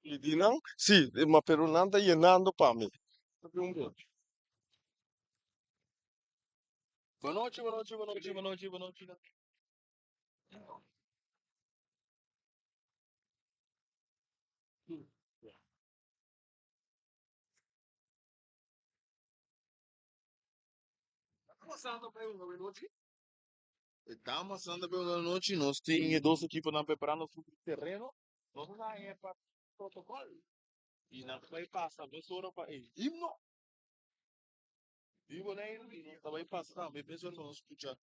E di não? Sì, ma per un anno llenando para mim. Boa noite, boa noite, boa noite, boa noite, boa noite. Estamos passando pela noite, nós temos duas equipes na preparando o terreno, nós não é para protocolo. E nós vai passar, vê se para himno, e boneiro, e nós vai passar, vê se nós escutar.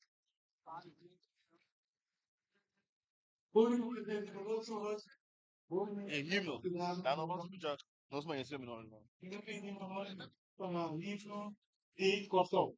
É himno, tá, nós vamos escutar. Nós conhecemos nós, não. E cortou.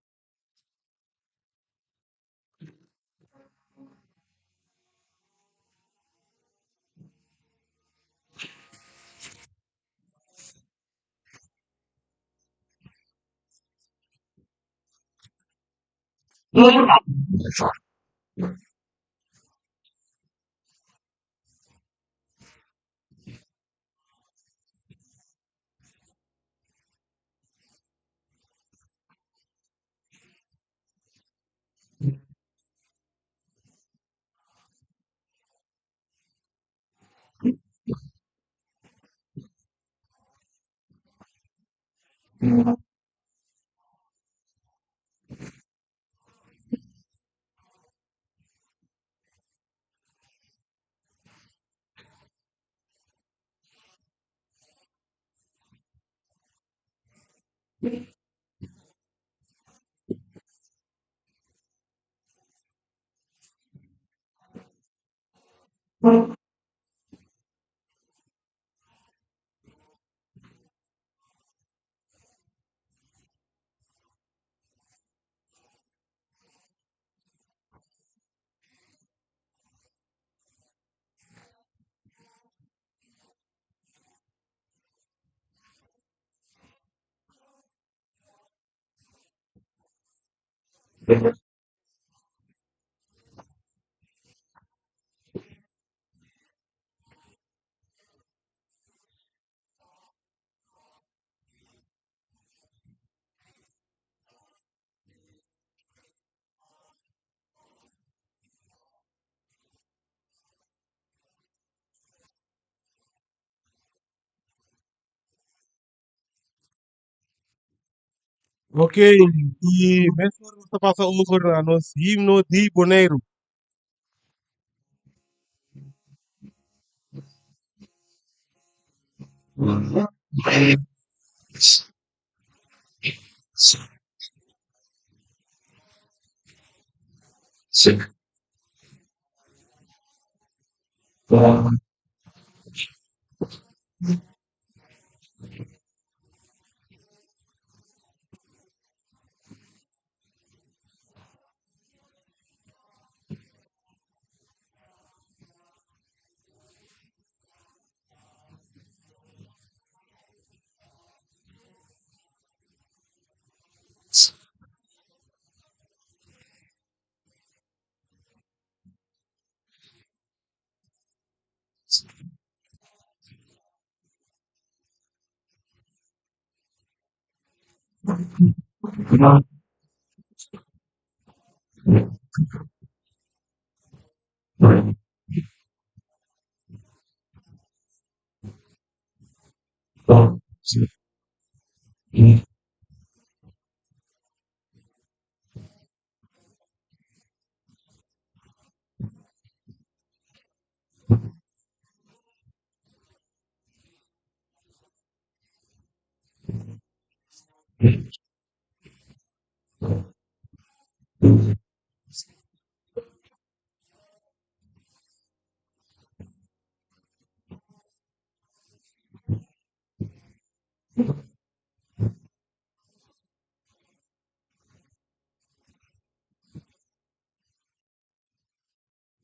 Ok, e mesmo você passa over nos himno de Boneiro.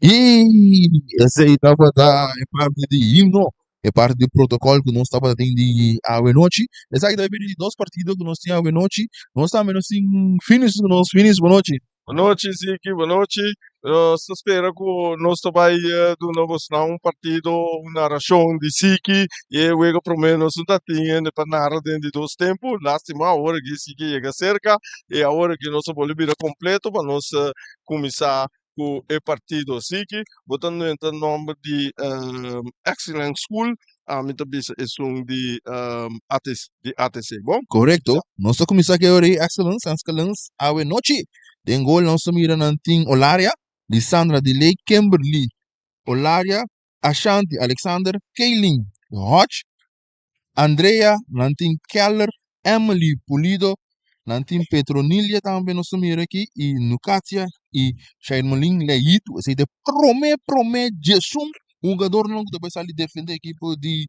E essa aí estava da é parte de himno, é parte do protocolo que nós estava tendo de água e noite. Essa aí deve de dois partidos que nós tínhamos água e noite. Nós também nós temos finis, nós finis boa noite. Boa noite, Ziki, boa noite. Se espera que nós vai do novo um partido, uma narração de Ziki, e eu vou pelo menos não tinha para narrar dentro de dois tempos. Lástima, a hora que Ziki chega cerca, e a hora que nós vamos vir completo para nós começar com o partido Ziki, botando em nome de Excellent School, a minha cabeça é de ATC, bom? Correcto. Nós começamos aqui hoje Excellence, ave noite. Den gol nós mira nanting Olaria, Lisandra Delay, Kimberly, Olaria, Ashanti Alexander, Kaylin Hodge, Andrea, nanting Keller, Emily Pulido, nanting Petronilia também nós mira aqui, e Nukatia, e Shairmoling Leito, esse de prome, Jesus, um jogador não que vai sair defender a equipe de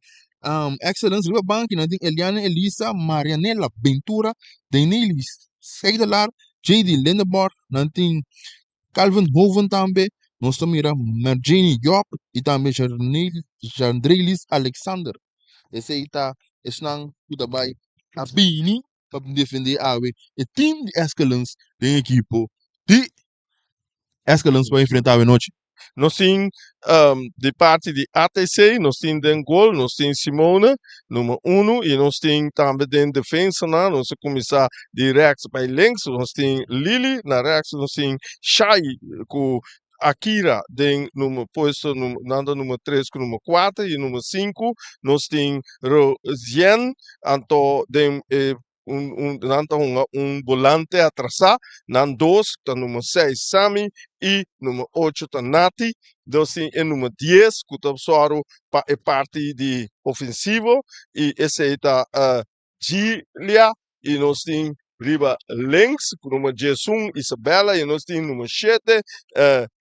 Excellence River Bank, nanting Eliana Elisa, Marianela Ventura, Danielis Seidelar, J.D. Lindeborg, nanting Calvin Hoven também, nós mira Merjani Job, e também Jandrilis Alexander. Esse aí tá, esse não tudo bem, a Bini, para defender a e time de Excellence, tem equipe de Excellence para enfrentar a noite. Nós temos de parte de ATC, nós temos den gol, nós temos Simona, número 1, e nós temos também den defesa, nós começar de rechts para links, nós temos Lili, na rechts nós temos Shai, com Akira, den número posto, número 3 com número 4, e número 5, nós temos Rozien, então, den volante atrasar, nan 2, número 6, Sami, e número 8 está Nati, nós temos o número 10, que é parte de ofensivo, e esse está Gilia, e nós temos riba links, com o número 11, Isabela, e nós temos o número 7,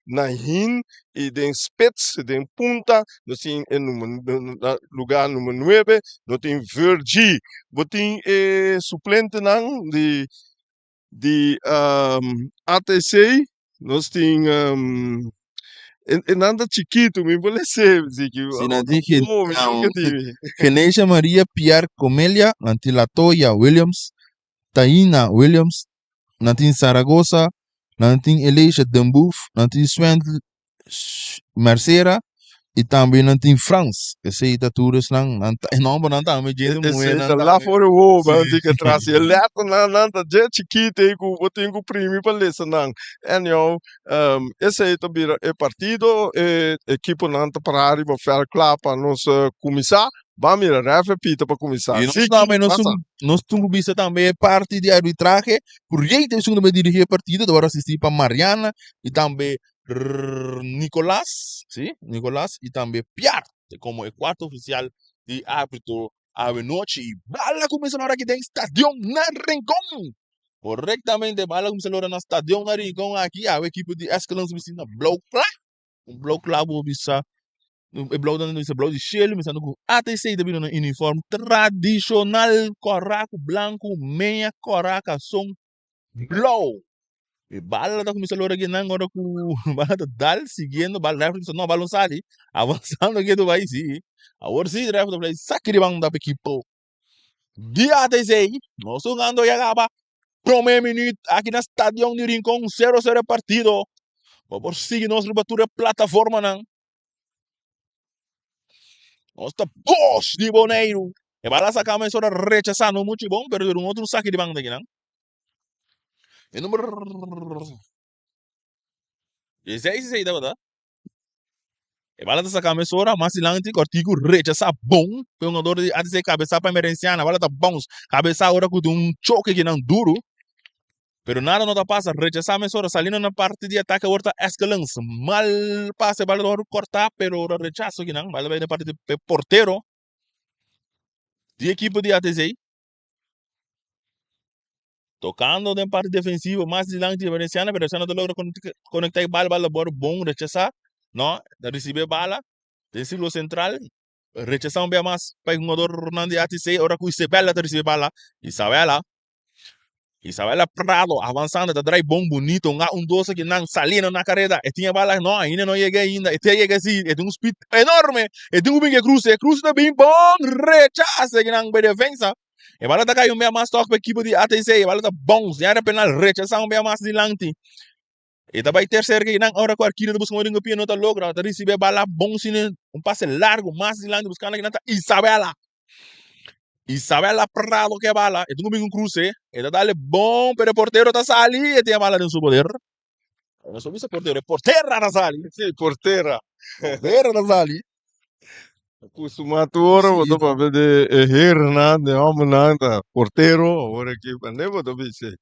Nahin, e den Spitz, den Punta, nós temos o lugar número 9, nós temos Virgi, botin suplente não de ATC, nós temos nada chiquito, me vou ser, Sinadiki, nunca tive. Genesia Maria Pierre Comelia, nanti Latoya Williams, Taina Williams, nanti Zaragoza, nanti Elisha Dembuf, nanti Swen Mercera, e também nanti France, que se ita tours lang, não, não tá, me gente Esse lá fora o ovo, que traz ele leto nanta je chiquito e o tenho primi para ler não. Então, esse aí também é partido, equipe nanta para arriba fair club para nós começar. Vamos repita para começar. E nós também, nós vista também parte de arbitragem, por jeito de segundo dirigir a partida, agora assistir para Mariana, e também Nicolás, sim, Nicolás, e também Pierre, como é quarto oficial de árbitro à noite, e bala começa na hora que tem estádio na Rincón. Corretamente, bala começa na hora na estádio na Rincón, aqui a equipe de Excellence vestindo bloco lá, bloco lá, vou bisa. E blauw dan is blauw de shell, mas não ATC de no uniforme tradicional, coraco branco, meia coraca som blauw. E bala da começou a lora aqui não agora com bala da dal seguindo bala referência não balão sali, avançando aqui do vai sim. Agora sim referência do play sacri bang da equipo. De ATC, nós jogando já acaba. Primeiro minuto aqui na estádio de Rincón 0-0 partido. Por seguir nossa batura plataforma não. Nós tá boss de Boneiro. E bala essa cama só rechazando muito bom, pero um outro saque de banda aqui, não? E número 16 aí, tá? E bala essa cama só mas silante cortico rechazar bom, jogador de ADC cabeça para emergenciana, bala tá bom, cabeça agora com choque que não duro. Pero nada não tá passa, rechazar mas só salindo na parte de ataque agora Excellence, mal passe bala do cortar, pero rechazo que não, bala vai na parte de porteiro. De equipe de ATC tocando na parte defensiva mais dilante de Valenciana, pero Valenciana logra conectar bala bom, rechazar, não, de receber bala, de círculo central, rechazar bem mais para o jogador Ronaldo de ATC, ora com Isabela de receber bala, Isabela Prado avançando, da drive bom bonito, doce que não salindo na carreira, e tinha bala, não, ainda não chega ainda, e chega assim, e tem speed enorme, e tem bem que cruza tá bem bom, rechaça que não bem defensa. E bala tá caindo bem mais toque para a equipe de ATC, e bala tá bom, se era penal, rechaçar bem mais dilante. E também terceiro que não hora quarquina de buscar um pino tá logra, tá receber bala bom sine um passe largo, mais de lá buscando que não tá Isabela Prado que bala, e tu não um cruce, e tá dale bom, pero porteiro tá sali e tem a bala no seu poder. Eu sou vice porteiro, porteira tá sali. Sim, porteira. Porteira tá sali. Acostumado ora, Sim, vou para de herna, de homem nada, porteiro, agora aqui, nem vou dizer.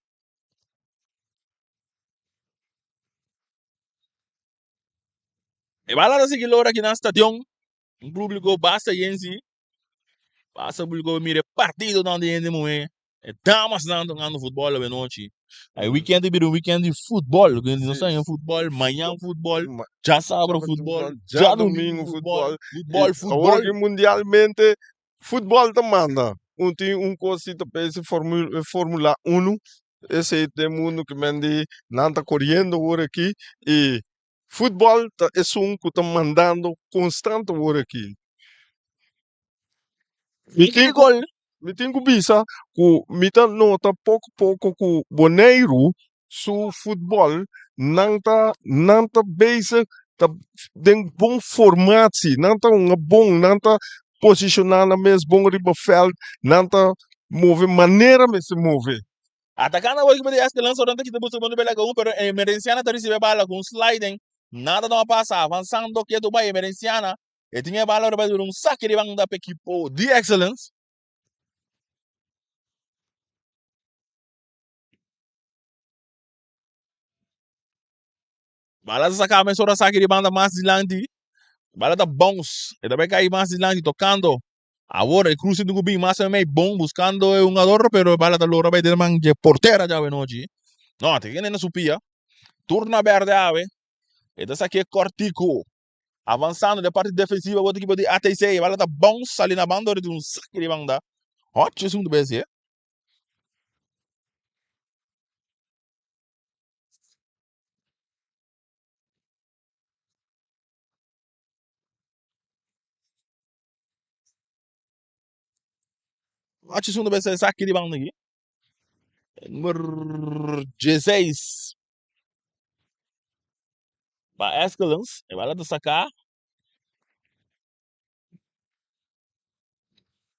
E bala da seguir aqui na stadion, um público basta yensi, basta público mire partido não de ende moe. E damas não jogando futebol a noite. Aí weekend vira um weekend de futebol, que não sai futebol, manhã futebol, já sábado futebol, já domingo futebol, Agora futebol. que mundialmente, futebol te manda. Tem coisa que pensa Fórmula 1, esse é o mundo que mende, não está correndo agora aqui, e futebol é que está mandando constante agora aqui. Me tenho bisa que me nota pouco que boneiro su futebol não tá basic tá tem bom formato não tá não tá posicionar na mesma bom ribafeld não tá move maneira me se move. Atacando a que essa lança durante que depois do bela com pero emergenciana tá recebe bala com sliding, nada não passa avançando que tu vai emergenciana, e tinha bala para um saque de banda para equipo de excellence. Bala sacar mais hora saque de banda mais dilante. Bala da bons, e também cai mais dilante tocando. Agora o cruze do Gubin mais é meio bom buscando um jogador, pero bala da lora vai ter man de porteira já hoje. Não, tem que nem supia. Turno verde ave. E dessa aqui é cortico. Avançando da parte defensiva, o equipe de ATC, bala da bons ali na banda de um saque de banda. Hot segundo BC. Hot segundo BC saque de banda aqui. Número 16. Para Escalance, e bala da sacar.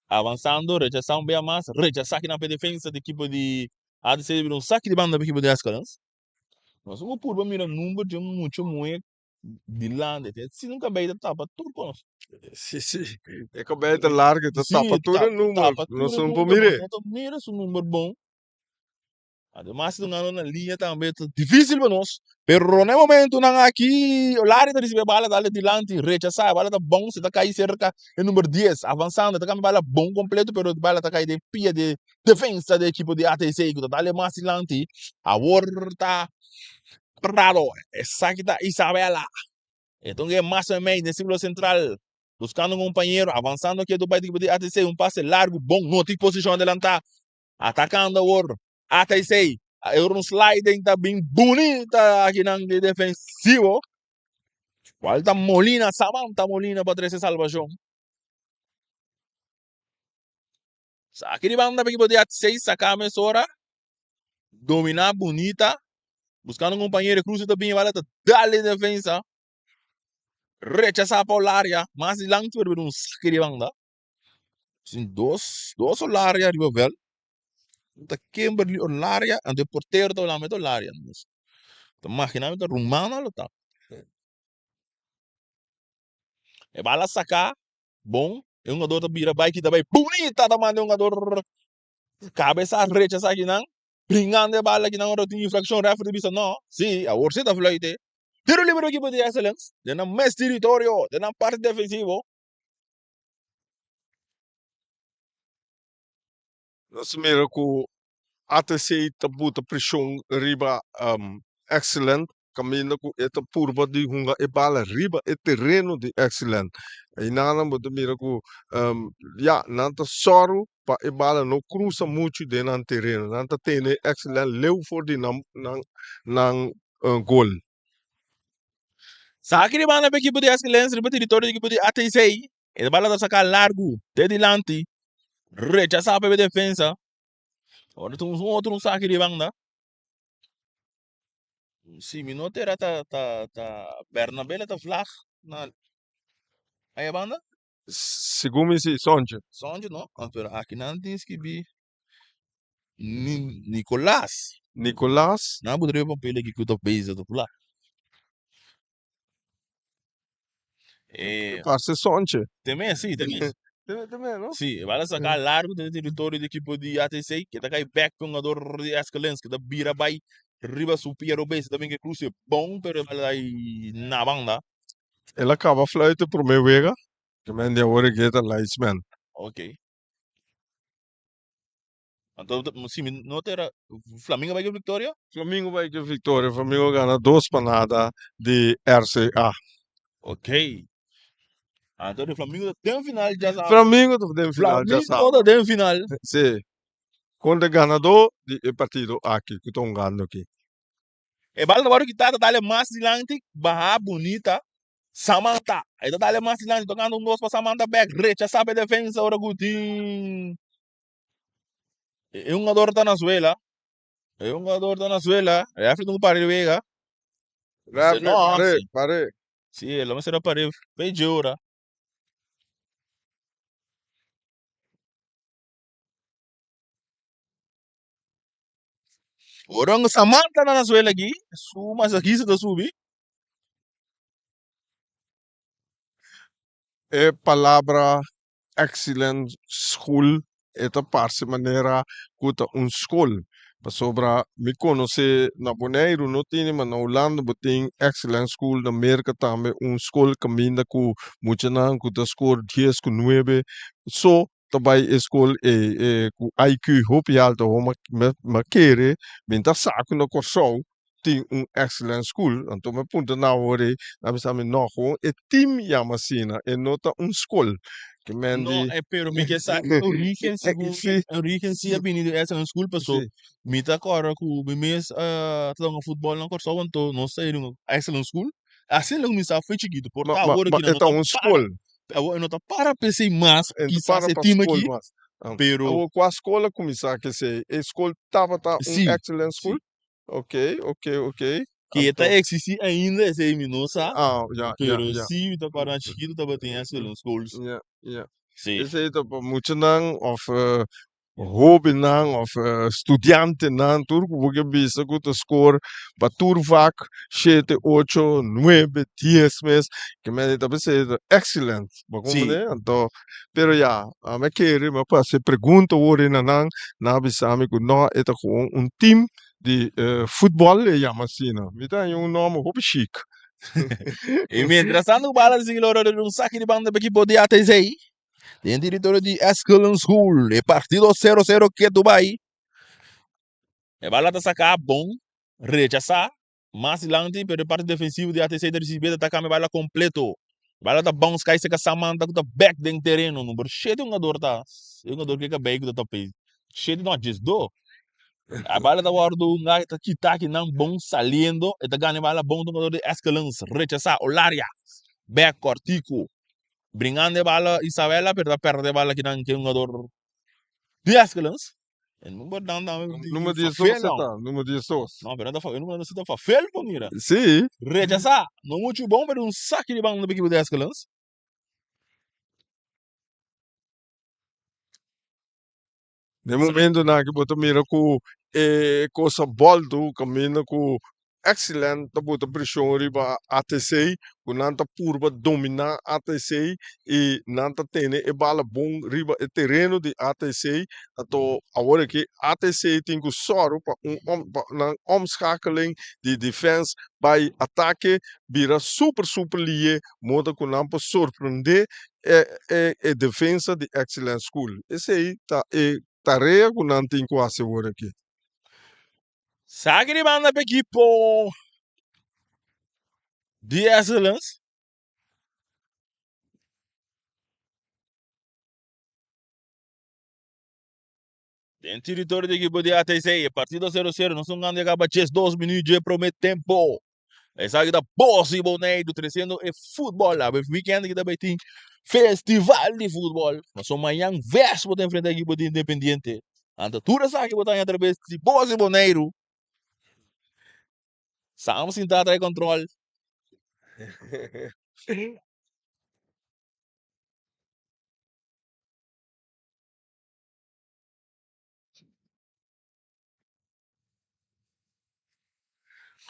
Avançando, rechação bem a massa, rechaçar aqui na defesa da equipe de ADC, um saque de banda da equipe de Escalance. Nós vamos por mira número de muito de lande, se nunca veio da tapa, tudo com nós. Sim. É que bem de largo, tá Sim, tudo número, não são para mire. Mira esse número bom. Además, se não na linha também é difícil para nós. Pero no momento não aqui, o Lari está recebendo bala dali dilante, rechaçar, a bala está bom, se está cair cerca é número 10, avançando, está com bala bom completo, pero a bala está caindo de pia de defesa da equipe de ATC, que está ali mais dilante, a volta Prado, essa aqui está Isabela. Então é mais ou menos nesse círculo central, buscando um companheiro, avançando aqui do equipe de ATC, um passe largo, bom, não tem posição adelantar, atacando o ATC. Um sliding tá bem bonita aqui na de defensivo. Falta Molina, Samantha Molina para trazer salvação. Aqui de banda para equipe de ATC, sacar a mesora, dominar bonita, buscando um companheiro, cruza também, vai dar-lhe defesa. Rechazar para o área, mas de langue para um saque de banda. Sim, dois área de Bovel. Tá Kimberly o área, ande porteiro do lá meto área. Tá imaginando tá rumano lo tá. E bala sacar, bom, é um jogador da bira bike também bonita da manda um jogador cabeça rechazar aqui não. Bringando a bala aqui não, tem infração referee bisa não. Sim, a orce da flight. Tiro livre equipe de excellence, de na mais território, de na parte defensivo. Nós mira que ATC tá bota pressão riba excelente, caminho com esta curva de hunga e bala riba e terreno de excelente. E nada bota mira que já não tá soro para e bala não cruza muito dentro do terreno, não tá tendo excelente leu for de nan gol. Sakri bana pe equipe de excellence, riba território de equipe de ATC. E bala da sacar largo, de dilante. Rechazar para a defesa. Agora tem outro saque de banda. Sim, me não terá tá Bernabé tá flag na aí a banda? Segundo si sonje. Sonde não? Pero aqui não tem que be Nicolás. Nicolas, Não poderia papel aqui que eu tô base do flag. parce sonje. Também sim, também. Também, não? Sim, vai sacar largo do território da equipe de ATC, que tá cai back com o jogador de Escalens, que tá vira vai riba superior base, também que cruze bom, pero vai aí na banda. Ela acaba fluiten pro meu wega. Men die hoor ik het een lijstman. Ok. Então, sim, não terá Flamengo vai ganhar vitória? Flamengo vai que vitória. Flamengo ganha 2 panada de RCA. Ok. Então, o Flamengo tem final já sabe. Flamengo tem final já sabe. Flamengo tem final. Sim. Quando é ganador, é partido aqui, que estão ganhando aqui. E bala agora que tá dale mais dilante, barra bonita. Samantha. Aí tá dale mais dilante, tocando nosso para Samantha back, recha, sabe a defesa, ora Gutin. É um jogador da Venezuela. É um jogador da Venezuela. É a frente do Parede Vega. Pare. Sim, ele não será Parede. Bem de hora. Orang Samantha na Venezuela aqui. Mas aqui se dá subir. É palavra excellent school. Esta parte maneira que um school. Sobra me conhece na Bonaire, não tinha, mas na Holanda tem excellent school, na América também school caminha com muita não, com score 10 com 9. So, também school com IQ hope alto, mas querer, bem tá saco no corso, tem excellent school. Então, me punta na hora, na vez me não, é team yamasina, é nota school. Que No, mendi, pero mi que sa origen según sim, origen sí ha venido essa na school pessoa sim. mi ta agora ku mi mes tão futebol não corso então não sei no excellent school assim logo me sa foi chiquito por tá agora que não tá Então, school. agora não tá para pensar mais Então, quizás para esse a time escola, aqui mas pero com a escola começar que se a escola estava sim excellent sim school, ok, que tá então, existe ainda esse mi não sa pero já, sim tá para chiquito tá tem excellent schools ja. sim Is het op moeten dan of hobby dan of studenten dan, turco porque bisa que tu score para turvac 7, 8, 9, 10 mes, que me dita ser excellent, ba como sim né? Então, pero ja, a me querer me passa pergunta ore na bisa me que não é gewoon team de futebol e chama assim, não. Me dá nome hobby chic. e mientras tanto bala de loro de um saque de banda para equipe de ATC tem diretor de Escalon School e partido 0-0 que Dubai e bala tá sacar bom rechazar mais lante pero parte defensivo de ATC de receber tá cama bala completo bala tá bom cai se Samantha tá back dentro terreno número cheio de jogador tá um jogador que bem que tá pé cheio de não diz do a bala tá guardo um gajo tá que não bom saliendo e tá ganhando bala bom do jogador de Escalon rechazar Olaria back cortico brincando de bala Isabela pero perde bala que não que um jogador de Escalons el número Número de 18 tá, número 18. não, pero eu não necessito papel, pô, mira. Sim. Rechazar, não muito bom, pero um saque de banco da equipe de Escalons. De momento na que boto mira ku ko sa ball do camina ku excellent ta boto pressão riba ATC ku nanta purba domina ATC e nanta tene e bala bom riba e terreno de ATC ato agora que ATC tem que soro pa na omschakeling de defense by ataque vira super lie moda ku nampa surpreender e defensa de excellent school esse aí tá tarefa que não tem quase agora aqui. Saque de banda para equipe de Escalons. Em território da equipe de ATC, partida 0-0, não são ganhando acaba 2 minutos de promete tempo. É saque da possível, né, do trazendo é futebol lá, o weekend que também tem festival de futebol. Mas amanhã verso para enfrentar a equipe de Independiente. Anta tudo sabe que botar através de possível, né, Samen sin data e control.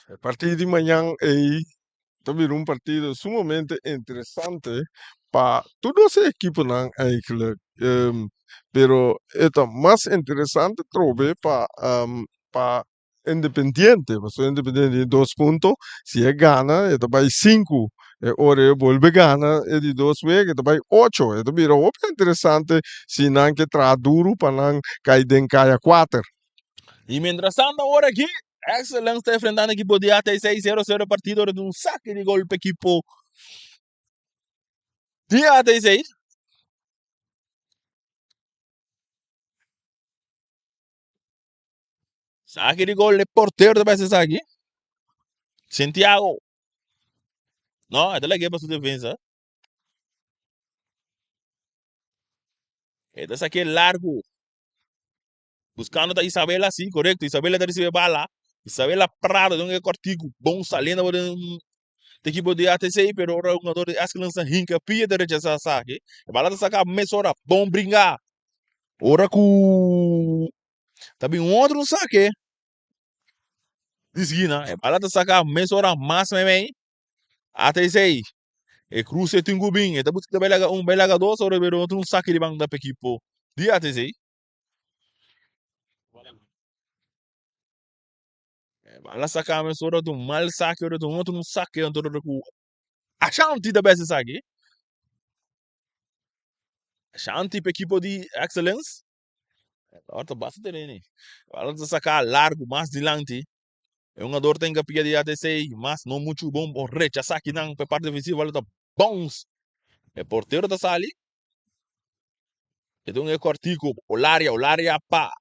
A partir de manhã aí também um partido sumamente interessante para todos os equipos não eigenlijk. Pero é mais interessante trouxe para Independiente, porque o Independiente tem 2 pontos, se é gana, é vai 5. Ora volve gana, é de 2 vezes, é vai 8. É também interessante se não que duro para não cair dentro caia 4. E mientras tanto, ahora aquí, Excellence está enfrentando equipo de AT6 0-0 partido de un saque de golpe equipo de AT6. Saque de gol de portero de veces aquí. Santiago. No, esta es la que para su defensa. Este saque largo. Buscando a Isabela, sí, correcto. Isabela está recibe bala. Isabela Prado de un cortico. Bom saliendo de un equipo de AT6, pero ahora un jugador de Excellence hinca pia de rechazar saque. Bala de sacar mesora. Bom brincar. Ora com também um outro saque. Disgina, bala de sacar mesora mais também. AT6. E cruze tingu bing. E tapos kita belaga belaga dos ora pero outro saque de bang da equipo de AT6. Bala sacar mesora do mal saque ora do outro saque antoro com Ashanti da best saque. Ashanti para equipo de Excellence. Agora basta ter né. Bala de sacar largo, mais dilante. É um jogador tem que pegar de AT6, mas não muito bom. O rechazar aqui não, para parte defensiva, vale bons. É porteiro da sali. Então é cortico, Olaria pa.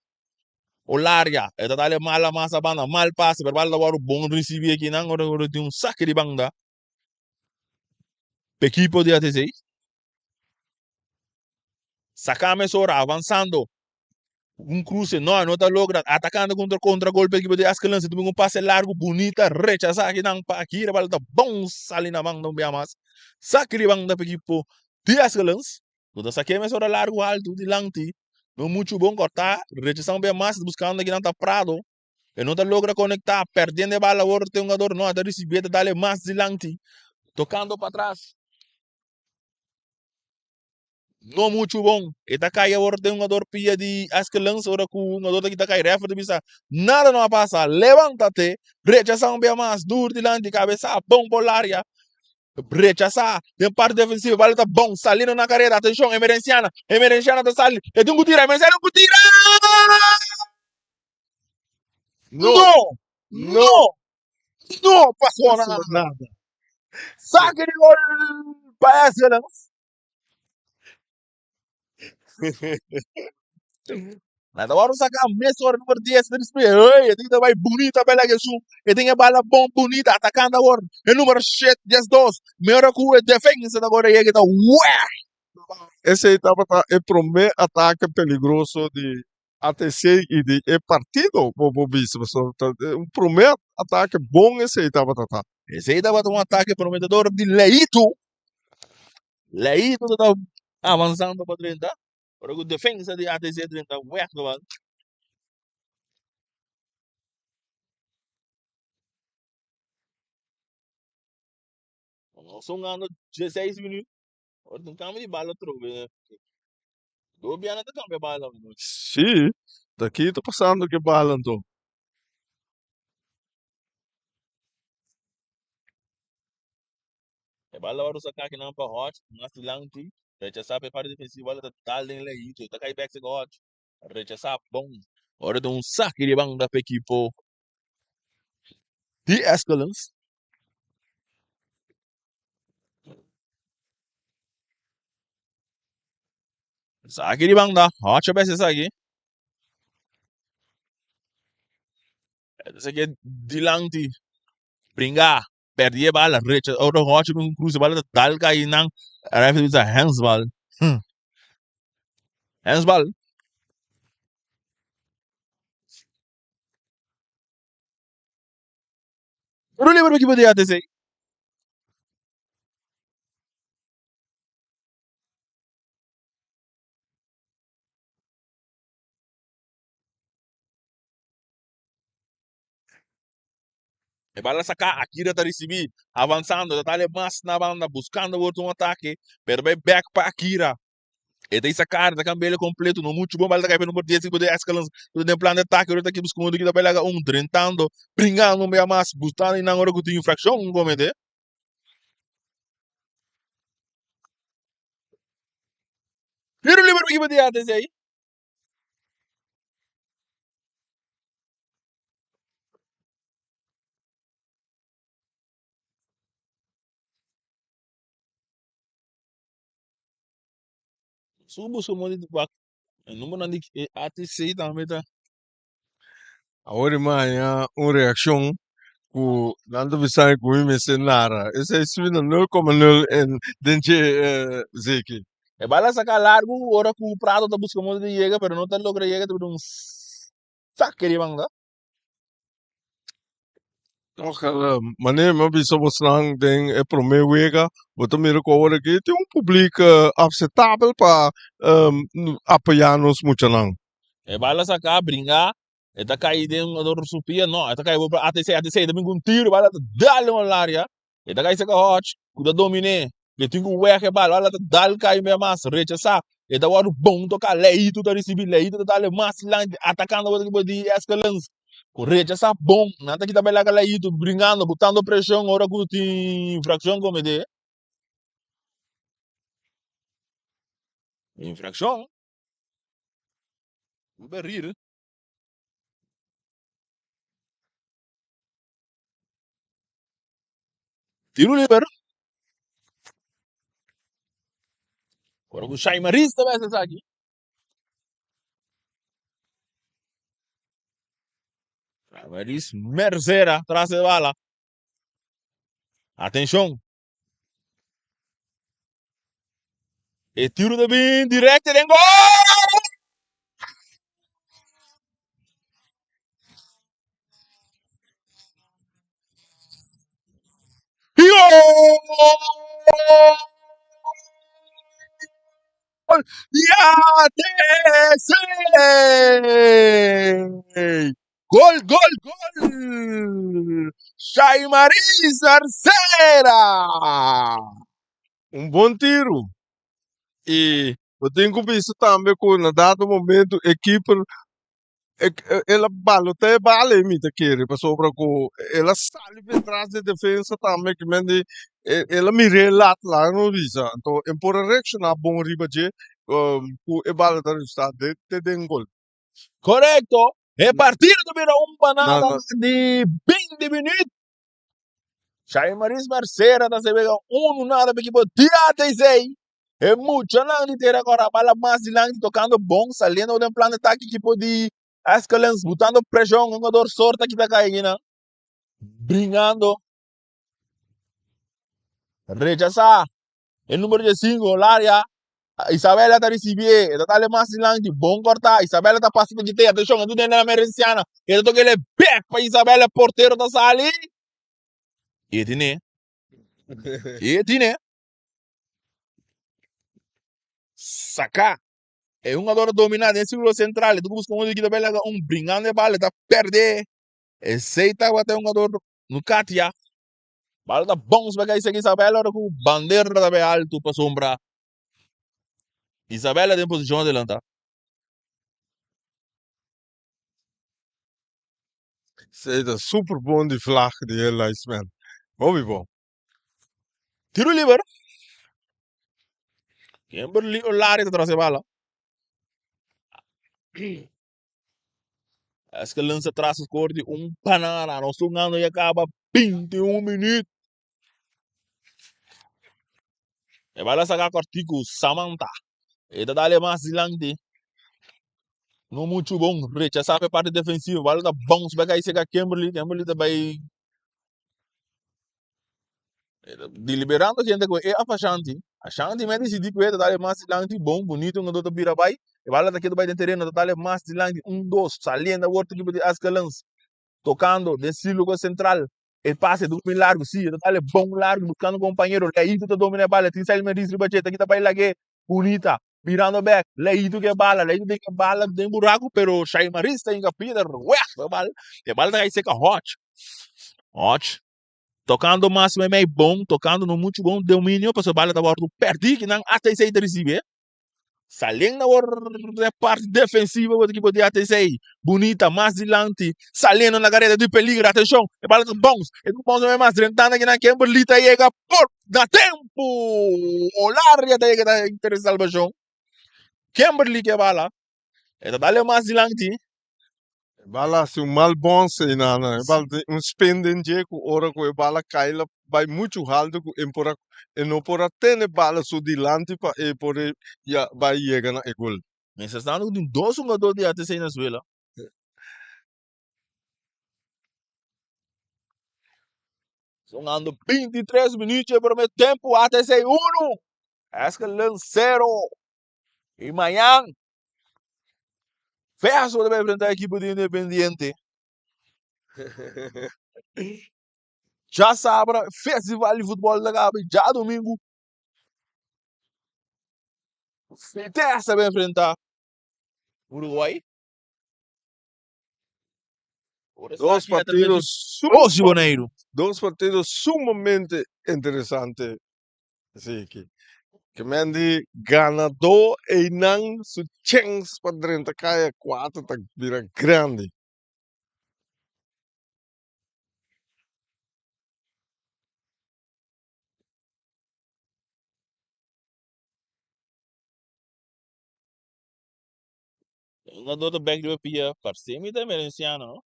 Olaria, é da dale mala massa banda, mal passe, per bala waru bom receiver aqui não, agora tem um saque de banda. Equipo de AT6. Sacame Sora avançando. Um cruce, não está logra, atacando contra golpe equipo de Ascalon, tem um passe largo, bonita, rechazar aqui não, pa aqui, bala bom, sali na mão, não bem mais. Saque de banda equipo de Ascalon. Toda saque Sora largo, alto, de lanti. Não muito bom cortar, rechação bem mais, buscando aqui não tá prado. E não logra conectar, perdendo a bola, agora tem um jogador, não, está recebendo, dá mais dilante, tocando para trás. Não muito bom. E tá caindo agora tem um jogador pia de, acho que lança agora com um jogador que tá caindo, refa de bisa, nada não passa, levanta-te, rechação bem mais, duro dilante, cabeça, bom por área, rechaçar, tem parte defensiva, vale tá bom, salindo na carreira, atenção, emergenciana tá salindo, e tem que tirar, emergenciana que tira! No, no, Não passou pasó nada. nada. Saque de gol para Excellence. Nada, agora sacar a mesma número 10 da display. Ei, tem que vai bonita, bela que sum. E tem a bala bom, bonita, atacando agora. E número 7, 10, 2. Melhor que o defesa agora. E aí que tá, ué! Essa etapa é o primeiro ataque peligroso de ATC e de partido, vou visto. Um primeiro ataque bom essa etapa tá. Esse aí tava um ataque prometedor de Leito. Leito tá avançando para 30. Agora o defesa de ATC 30, ué, mano. Nós estamos ganhando 16 minutos. Agora tem cambio de bala outro vez. Do Biana tá cambio de bala. Sim, daqui tá passando que bala então. E bala agora sacar aqui não para hot, mas lanti. Rechazar para parte defensiva, bola tá tal em Leito. Tá cai back se hot. Rechazar bom. Agora tem um saque de banda para equipo de Excellence. Saque de banda. Hot para esse saque. Esse aqui é de lanti. Brincar. Perdi a bala. Rechazar. Agora hot com cruze. Bola tá tal cai não. Era a handsball. Handsball. Tiro livre para a equipe de ATC. E bala sacar, Akira tá receber, avançando, tá ali mais na banda, buscando outro ataque, pero vai back para Akira. E tem sacar, tá cabelo completo, não muito bom, bala tá caindo número 10, tipo de escalão, tudo em plano de ataque, eu tá aqui buscando que tá pela trentando, brincando, meio mais, buscando e não agora que tem infração, como é, tiro livre para a equipe de ATC aí. Subo, sumo de back, número de ATC também tá. Agora, manhã, uma reação que nada vai sair com o Messenara. Esse é isso, 0,0 em dentro Zeki. E bala sacar largo, ora que o prato tá buscando de chega, pero não tá logra chega, tudo um saque de banda. Ojalá, mané, mas bisa mostrando den é pro meu wega, botar mira com agora aqui tem público aceitável para apoiar-nos muito não. E bala sacar, brincar, e tá caído em uma dor supia, não, e tá caído para ATC, também com tiro, bala tá dale uma área, e tá caído sacar hot, cuida domine, que tem que o que bala, bala tá dale cai meio massa, rechaçar, e tá o bom tocar leito, tá receber leito, tá dale massa lá, atacando o tipo de escalance. Correto, essa bom, nada que também lá leito, brincando, botando pressão, hora que tem infração como é de infração, vai rir, tiro livre. Agora o Shai Maris também está aqui. Maris Mercera, atrás de bala. Atenção. E tiro de bem, direto em gol! Gol! Yatese! Gol, gol, gol! Shai Maris Mercera! Bom tiro. E eu tenho que pensar também que na dado momento a equipe ela bala até bala imita querer para sobra com ela sai para trás de defesa também que mende ela mira lá no visa então é por reaction a bom riba je ku e bala da está de den gol Correcto. E partido vira na banana na de 20 minutos. Shai Maris Mercera da CBG 1-0 para a equipe de ATC. É muito não de ter agora a bala mais de lang tocando bom, saliendo do plano de ataque equipe de Escalens, botando pressão, um jogador sorte que tá caindo, brincando, rechaçar, o número de 5, área, Isabela tá recebendo, tá ali mais de lang, bom cortar, Isabela tá passando de ter, atenção, tudo dentro da americana, ele toca ele back para Isabela, porteiro da sala ali, e tiene, sacar. É um jogador dominado em círculo central. Tu busca um que também brincando de bala, tá perder. Aceita até um jogador no Katia. Bala tá bom, se vai seguir Isabela, com bandeira também alto para sombra. Isabela tem posição de lança. seja super bom de flag de Elias man muito bom Tiro livre. Kimberly Olari tá atrás de bala. Acho que lança atrás o cor de panara. Nós estamos ganhando e acaba 21 minutos. E vai lá sacar cortico Samantha. E tá dali mais dilante. Não muito bom. Rechaçar a parte defensiva. Vai lá tá bom. Se vai cair chegar Kimberly. Kimberly também deliberando que gente é a Shanti. A Shanti me decidi que ele tá mais dilante bom, bonito, um do bira vai. E vai lá daqui do vai de terreno, tá mais dilante, dois, saliendo o outro tipo de Ascalans, tocando, de estilo central. El pase do largo, sim, dale bom largo, buscando companheiro. Leito tá domina a bala, tem saído mais distribuir, aqui tá para lá que bonita. Mirando back, leito que bala, tem buraco, pero Shai Maris tem capida, a bala tá aí seca hot. Tocando máximo é meio bom, tocando no muito bom domínio, para a bala tá bordo perdi que não até sair de receber. Saliendo na parte defensiva do equipo de ATC. Bonita, mais dilante. Saliendo na carreira de peligro. Atenção. É bala dos bons. É dos bons é mais. Rentando aqui na Kimberly. Chega por da tempo. O Larry tá chega interesse salvação. Kimberly que bala. É dale mais dilante. Bala se mal bom se nana, bala spending com ora com bala caila vai muito alto com empora e não pora ter bala su dilante pa e por ya vai chegar na gol. Mas está no de 2 jogadores de ATC na Venezuela. Sonando 23 minutos para o tempo. ATC 1. Escalão 0. E amanhã. Verso vai enfrentar a equipe de Independiente. Já sabe, festival de futebol da Gabi, já domingo. Fidesz vai enfrentar Uruguai. Dois partidos sumamente interessantes. Sim, que Mendy ganador e não su chance para dentro caia 4 tá vira grande. Um jogador do back do Pia, parceiro da Valenciana, não?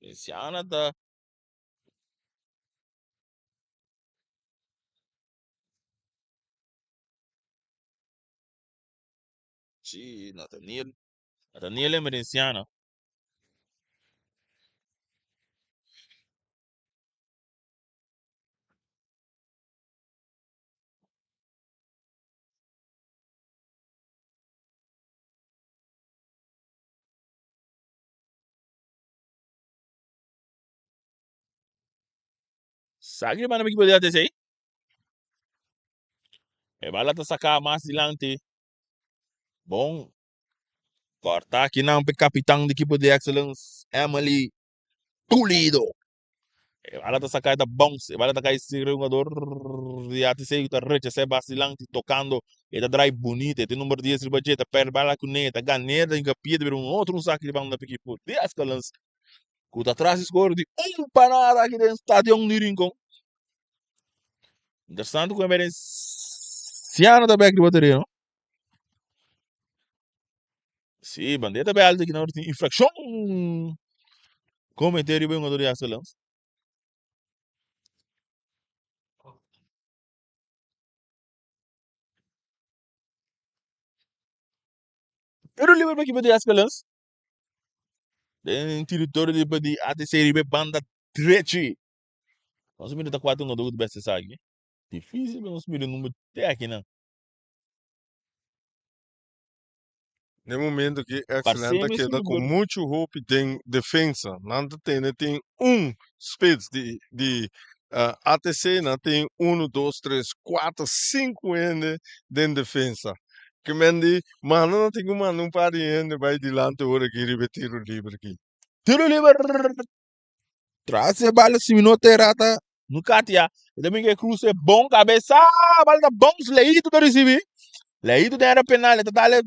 Valenciana da. Sim, Nathaniel é Valenciana. Sabe que mano que podia ter aí? É bala tá sacar mais dilante. Bom, cortar aqui não para capitão da equipe de Excellence, Emily Pulido. Ela tá sacando bons, ela tá caindo esse jogador de ATC que tá recebe bastante tocando, e tá drive bonito, tem número 10 de budget, per bala com neta, ganeta em capia de um outro saque de banda para equipe de Excellence. Que tá atrás score de parada aqui dentro do estádio de Rincon. Interessante como é Ciano da back de bateria, não? Sim, bandeta bem alta aqui na hora de infração. Comentário bem jogador de Excellence. Pero livre para equipe de Excellence. Tem território de ATC de banda direita. Nós miramos da 4 no do best sabe. Difícil, mas nós miramos número até aqui, não. No momento que Excellente Parceiro, queda com número. muito hope tem defesa, não tem spits de ATC, não tem 1, 2, 3, 4, 5 ainda de defesa. Que Mendy, mano, não tem uma não pare ainda vai adiante hora que repetir o livre aqui. Tiro livre. Traz a bala, se minuto errata. No Katia. E também que cruz é bom, cabeça. A bala tá bom, leído para receber. Leído da era penal, tá dale.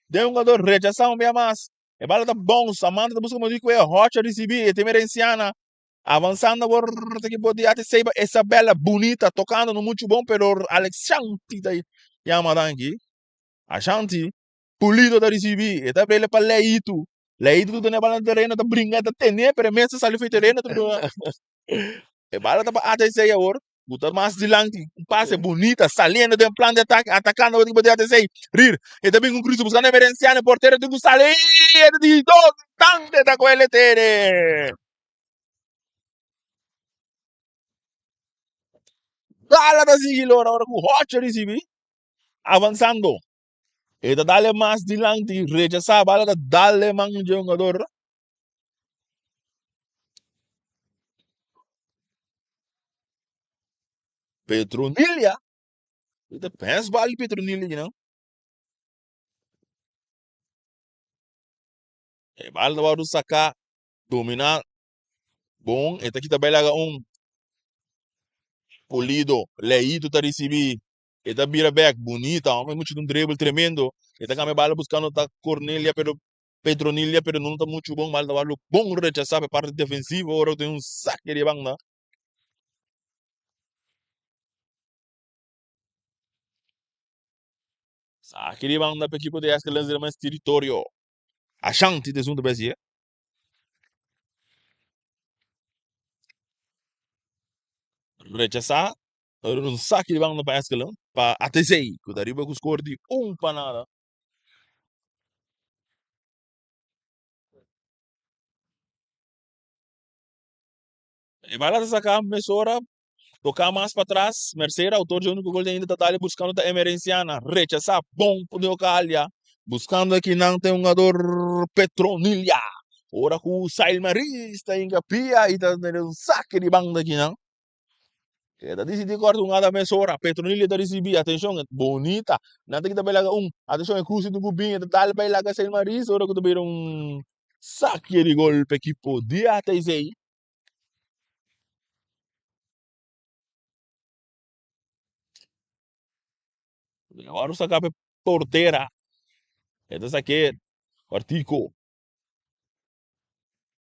Deu um jogador rechação bem mais. A bala tá bom, Samanta tá buscando dico é hot a receber, é temerenciana. Avançando por que pode até ser essa bela bonita tocando no muito bom pero Alexandre daí. Yamadangi. Ashanti. Pulido da receber, e tá para ele para leído. Leído tudo na bala de terreno, tá brincando, tá tendo, pero mesmo saiu foi terreno tudo. E bala tá até ser agora. Botar mais dilante, passe bonita, saliendo de um plano de ataque, atacando o tipo de ATC, rir. E também com Cristo buscando a emergenciana, porteiro tem que sair de dois instantes da coeletere. Dala da sigilo agora com o Rocha recebe, avançando. E da dale mais dilante, rechaçar a bala da dale mais um jogador. Petronilha. Ita pensa bali Petronilha, não? E bala baru sacar, dominar, bom. Ita kita belaga polido, leído tá recebi. Ita vira back, bonita, mas muito um dribble tremendo. Ita kami bala buscando tá Cornelia, pero Petronilha, pero não tá muito bom, bala baru bom rechazar para parte defensiva, agora tem saque de banda. Saque de banda para equipo de Escalante mais território. Ashanti de Zunda Brasil. Rechazar, um saque de banda para Escalante, para ATC, que daria para score de para nada. E bala sacar, mesora, tocar mais para trás, Mercedes, autor de único gol ainda está ali buscando a emergenciana, rechazar, bom por Calha, buscando aqui não tem um jogador Petronilha, ora com o Sail Marista em Capia e está tendo um saque de banda aqui não. Está decidindo cortar um ada mesora, Petronilha está recebendo, atenção, bonita, nada que está bem atenção, é cruz do Gubinho, está ali para lá Sail Marista, ora que está um saque de gol para equipo de ATC. Agora o sacar porteira. Esta saque, Artico,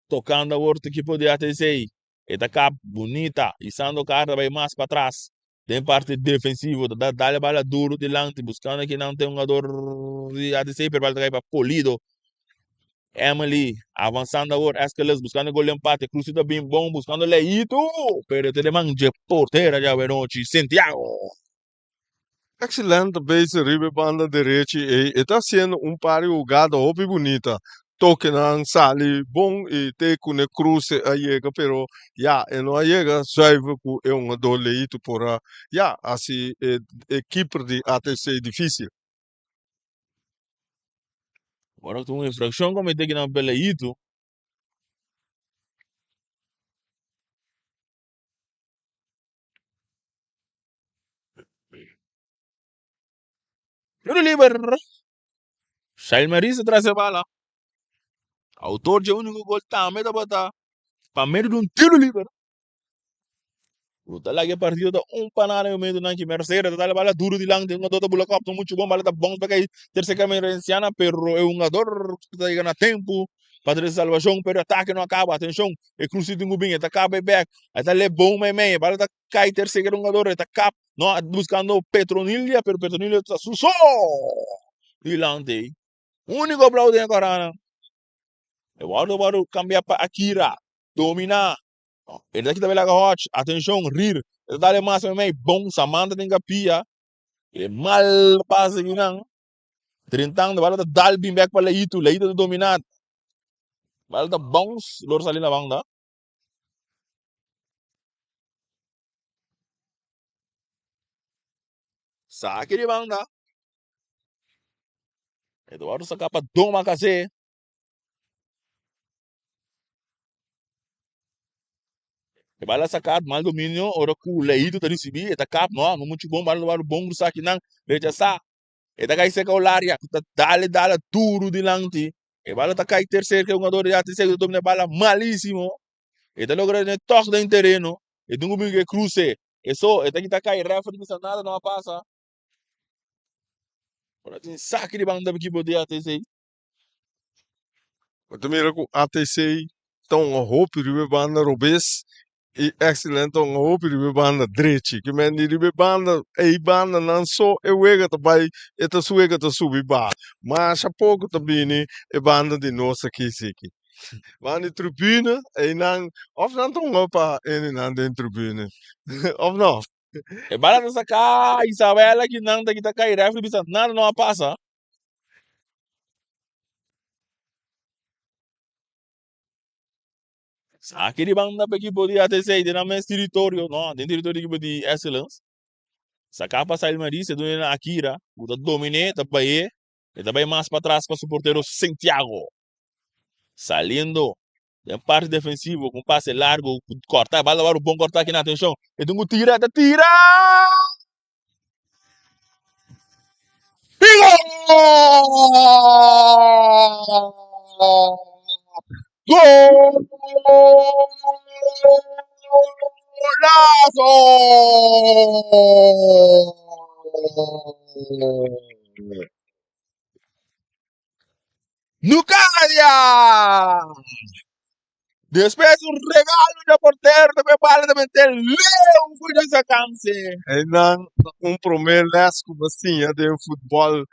tocando a outra equipe de ATC. Esta capa bonita, e sando carta vai mais para trás. Tem parte defensiva, dá a bala duro delante, buscando que não tem um jogador de ATC, para para Polido. Emily, avançando agora, Escalas, buscando gol de empate, Crucida bem bom, buscando Leito, pero te demande porteira já noite, Santiago. Excelente base ribanda direita e está sendo pari jogada hobby bonita. Toque na sali bom e te com a cruz a chega, pero já e não chega, saiba que é doleito por já assim equipe de ATC difícil. Agora tu uma infração cometeu que não Leito. Tiro livre. Shail Marisa traz a bala. Autor de único gol também da bata. Para meio de tiro livre. O talaga partido da panada no meio do nanki Mercedes, da bala duro de lang, tem um jogador bola copo muito bom, bala tá bom para cair terceira câmera enciana, pero é um jogador que tá chegando a tempo. Padre Salvação, pero ataque não acaba, atenção, é crucido em Gubinha, tá acaba back, aí tá bom meio, bala tá cai terceira jogador, tá cap, não buscando Petronilha, pero Petronilha tá susó. E lang tem. Único aplauso agora. Eu vou cambiar para Akira, dominar. Ele daqui também laga hot, atenção, rir. Ele dá de massa meio bom, Samantha tem capia. Ele mal passa aqui não. Trintang, bala da dal bim back para Leito dominado. Bala da bons, lor sali na banda. Saque de banda. Eduardo saca para Doma Case. E bala sacar mal domínio, ora que o Leito tá recebi, tá cap, não muito bom, bala do bom saque não. Rechaçar. E da kai seka olaria, tá dale duro de lanti. E bala tá kai terceiro que é um jogador de ATC, domina bala malíssimo. E tá logrando né toque em terreno. E dungo que cruze. E só, e tá que tá kai referee não nada não passa. Ora tem saque de banda aqui de ATC. Mas mira que ATC tão roupa de banda robes e excelente tão roupa de banda direita. Que men de banda e banda não só é wega também e tá suega tá subir ba. Mas a pouco também é banda de nossa aqui. Van de tribune en dan, of dan toch op en dan de tribune. Of não? E bala tá sacar, Isabela que não tá que tá kai referee nada não passa. Saque de banda para equipe de ATC, de na mesmo território, não, dentro do território de Excellence. Sacar para sair Marisa, do na Akira, o da domine, tá baie, e também mais para trás para o porteiro Santiago. Saliendo Tem parte defensiva, com passe largo, cortar a bola, agora o bom cortar aqui na atenção. E tu tira, tira! E gol! Golaço! Nucaria! Después un regalo de portero de bala de meter Leão foi nessa canse. En dan promessa como assim, de futebol,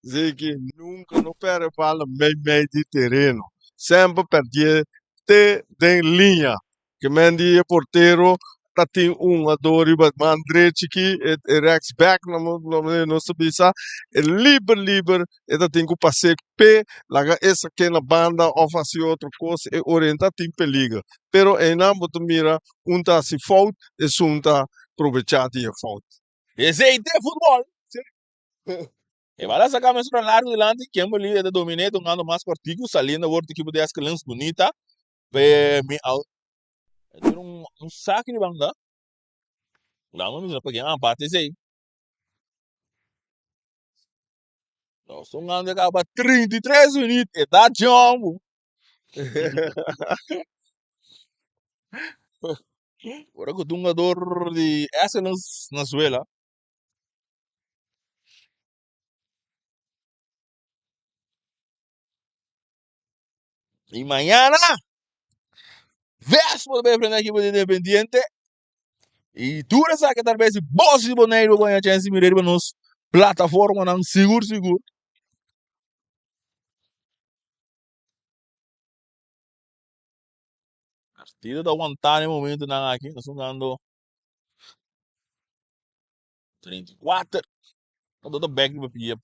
dizer que nunca não perde bola meio de terreno. Sempre perder de linha. Que mendi é porteiro, tá tem a dor e mandre que é rex back não sabe sa, é livre, e tá tem que passar p, laga essa que na banda ou fazer outra coisa, e orientar tem perigo. Pero em ambos mira, tá se falta, e tá aprovechar de falta. Esse aí tem futebol. E vai lá sacar mais para largo delante, que é uma linha de dominete, um ano mais cortico, saliendo a outra equipe de Ascalons bonita. Ter saque de banda. Lá não me para quem empate esse aí. Nós um ano de acaba 33 minutos, e dá jumbo. Agora que o jogador de Ascalons na Suela. E mañana, véspera de frente a equipe de Independiente. E tu sabe que talvez se você boneiro ganha chance de mirar nos plataforma não seguro. Partida da aguantar no momento não aqui, nós estamos dando 34. Não dando back para pedir.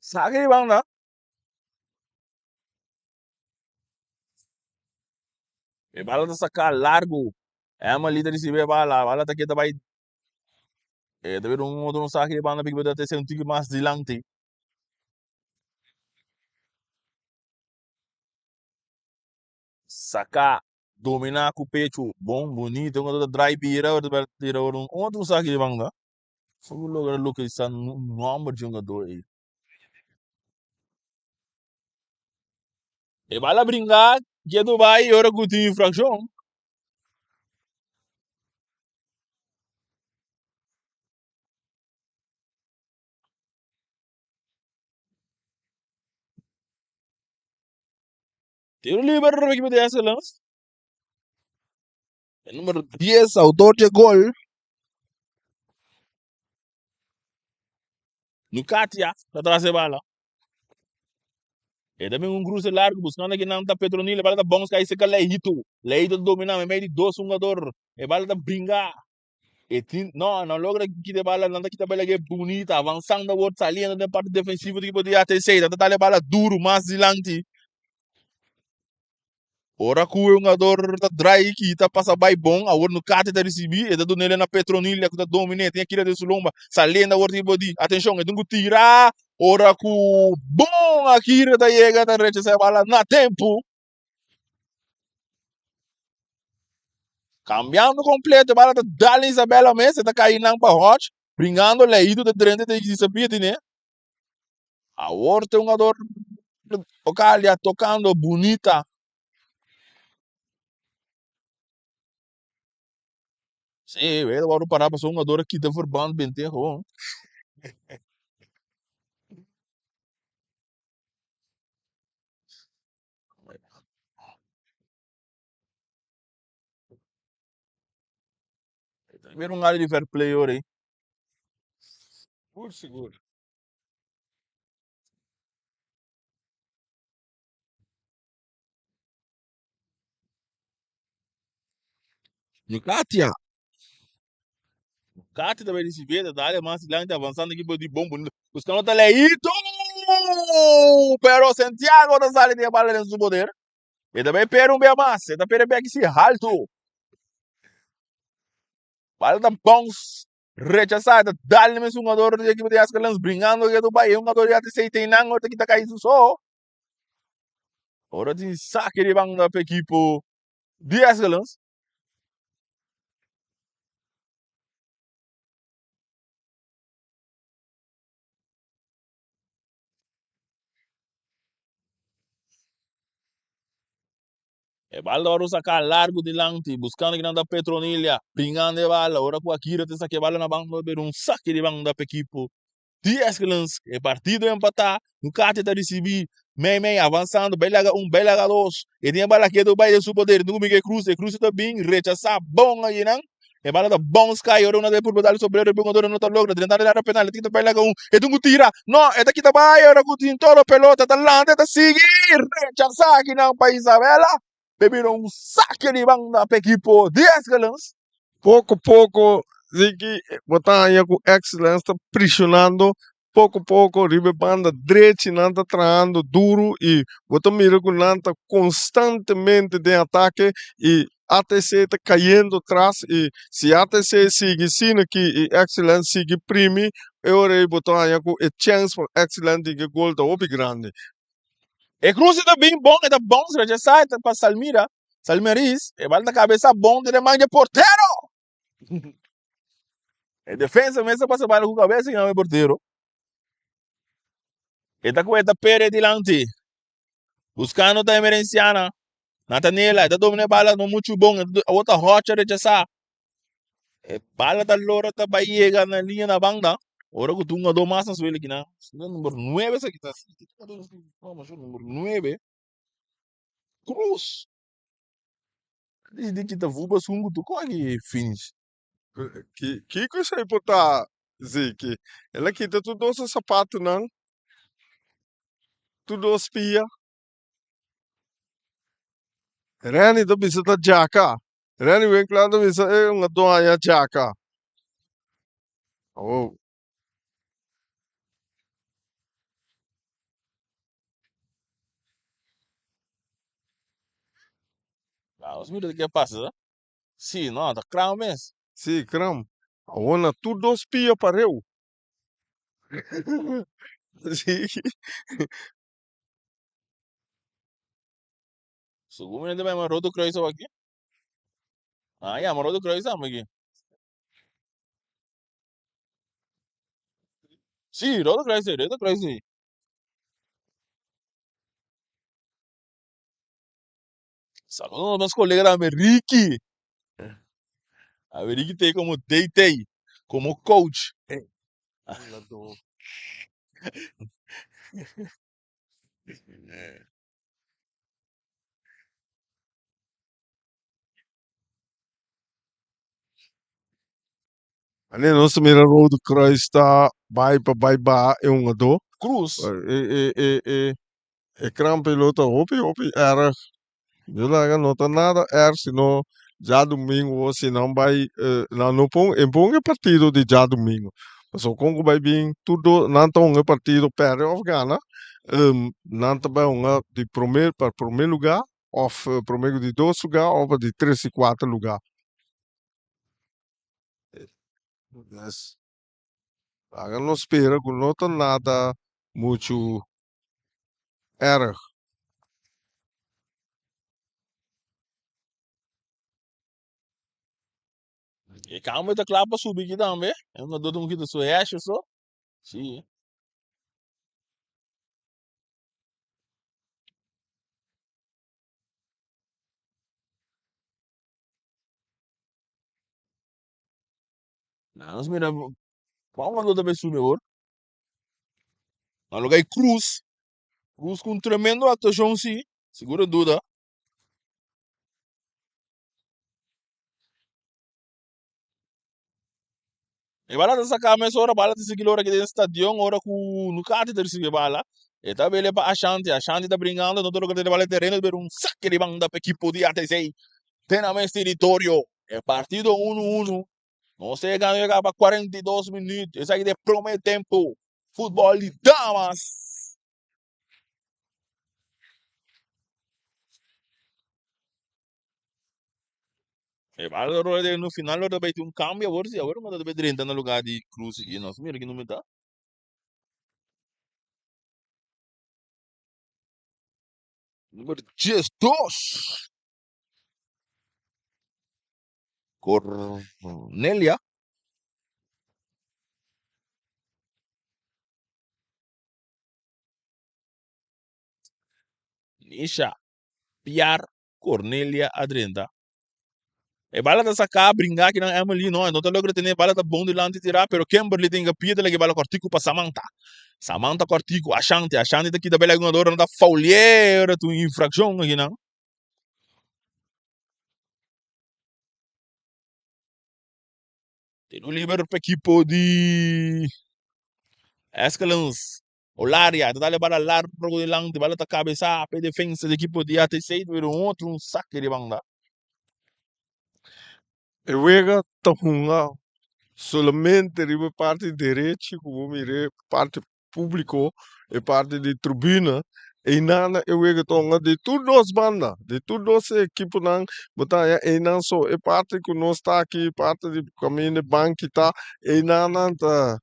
Sabe que banda? E bala da sacar largo. É uma líder de se ver bala tá aqui também. É, tá vendo outro saque de banda porque vai ter um tique mais dilante. Sacar, dominar com o pecho, bom, bonito, um outro drive, tira outro saque de banda. Só que logo look está no número de jogador aí. E bala brincar, que é Dubai, e ora que tem infração. Tiro livre para a equipe de Excelência. El número 10, autor de gol. No Katia, atrás de bala. E também cruze largo, buscando aqui não tá Petronile, bala da bons, que aí se que Leito. Leito domina, meio de dois jogador. E bala da brincar. Não logra que de bala, não tá que de bala que é bonita, avançando, o outro saliendo da parte defensiva, que podia ter saído, tá de bala duro, mais dilante. Ora que o jogador tá dry que tá passa bem bom, a hora no cate tá receber, e tá dando ele na Petronilha que tá domina, tem aqui de Sulomba, saliendo a hora de body. Atenção, é tem que tirar, ora que bom aqui tá chega, tá recha essa bala na tempo. Cambiando completo, a bala tá dando Isabela Messi, tá caindo para hot, brincando leído de frente, tem que saber, né? A hora tem um jogador, o cara tocando bonita. Sim, velho, agora parar para um jogador aqui tá formando bem tempo. Ver um área de fair play aí. Por seguro. No Katia. Cate também recebida, dá mais lente avançando aqui de bom bonito. Os caras estão leído. Pero Santiago da sala de bala dentro do poder. E também pera um bem mais. E também pera que se alto. Bala da bons. Rechazada. Dá-lhe mais um jogador de equipe de Ascalans brincando que do Bahia. Um jogador já te sei tem não. Outra que tá caindo só. Ora tem saque de banda para equipe de Ascalans. E bala ora sacar largo de lante, buscando que não dá Petronilha, pingando de bala, ora com a Kira te saque bala na banda, per um saque de banda para equipe de Escalans, e partido empatar, no cate tá receber, meio avançando, belaga belaga dois, e tinha bala que do baile do poder, no Miguel Cruz, e Cruz tá bem, rechaçar, bom aí não, e bala da bom sky, ora uma de por botar sobre o jogador não tá logo, tentar dar a penal, tinha belaga e tu tira, não, é daqui tá vai, ora com todo pelota, tá lá, tá seguir, rechaçar aqui não, para Isabela, beberam um saque de banda para equipe de Escalans. Pouco a pouco, Ziki, botar aí com excellence, tá pressionando, pouco a pouco, ribe banda direita, não tá traindo duro e botar mira com não tá constantemente de ataque e ATC tá caindo atrás e se ATC sigue sino que e excellence sigue prime, eu rei botar aí com a chance for excellence de gol tá obi grande. E Cruz tá bem bom, tá bom, já sai para Salmira, Salmeris, e vai da cabeça bom de demais de porteiro. E defesa mesmo passa para com a cabeça e não é porteiro. E tá com esta pere dilante, buscando da emerenciana, Natanela, tá domina bala no muito bom, a outra rocha de já e bala da lora tá Bahia na linha na banda. Ora que tu do mais na suele aqui na. Número 9 essa aqui tá. Vamos, número 9. Cruz. Desde que tá vuba sungo tu qual é que finish? Que coisa aí botar, Ziki? Ela quita tudo os sapatos, não? Tudo os pia. Rani da bisa da jaka. Rani vem claro da bisa é uma doa jaka. Oh, Ah, os miros que passa, sim, não, tá crown mesmo. sim, cram. Ona tudo os pia pareu. Sim. Segundo ele vai rodo croisa aqui. Ah, ya, rodo croisa aqui. Sim, rodo croisa, rodo croisa. Sabe, meus colegas da Ricky. A Ricky tem como day, como coach. Ali nós mira road cross tá vai ba é um do. Cruz. Cram piloto hopi era. Eu não nota nada er sino já domingo ou se não vai não põe em põe partido de já domingo. Mas o Congo vai vir tudo não tá um partido per Afgana. Não tá um de primeiro para primeiro lugar ou primeiro de dois lugar ou de três e quatro lugar. Yes. Agora não espera que não tá nada muito erro. E calma, tá claro para subir aqui também. Eu não dou um aqui do Sueste só. Sim. Não, os mira, qual mandou também subir agora? Aluguei Cruz. Cruz com um tremendo atuação, sim. Segura dúvida. E bala da sacar mais hora, bala de seguir hora aqui dentro do estádio, hora com no cate de seguir bala. E tá bele para a Shanti tá brincando, no todo lugar de bala terreno, ver um saque de banda para equipe de ATC. Tem na mais território. É partido 1-1. Não sei quando chegar para 42 minutos. Isso aí de primeiro tempo. Futebol de damas. E vale no final vai ter cambio agora mas deve 30 no lugar de Cruz e nós mira que não me dá. Número 12. Cornelia. Nisha. Piar. Cornelia Adrenda. E bala da sacar, brincar que não é ali, não. Então, logo tem bala da bom de lá de tirar, pero Kimberly tem que pida lagi bala cortico para Samantha. Samantha cortico, Ashanti daqui da bela jogadora da fauliera tu infração aqui, não. Tem o livre para equipo de Escalons. Olaria, dá-lhe bala largo de lá, bala da cabeça, para defesa da equipo de ATC, vira outro saque de banda. Ewega tahunga solamente ribe parte direita, como mire parte público e parte de tribuna. E nana ewega tonga de tudo as banda, de tudo as equipo nang botaya e nan so e parte que nós está aqui, parte de caminho banco tá e nana tá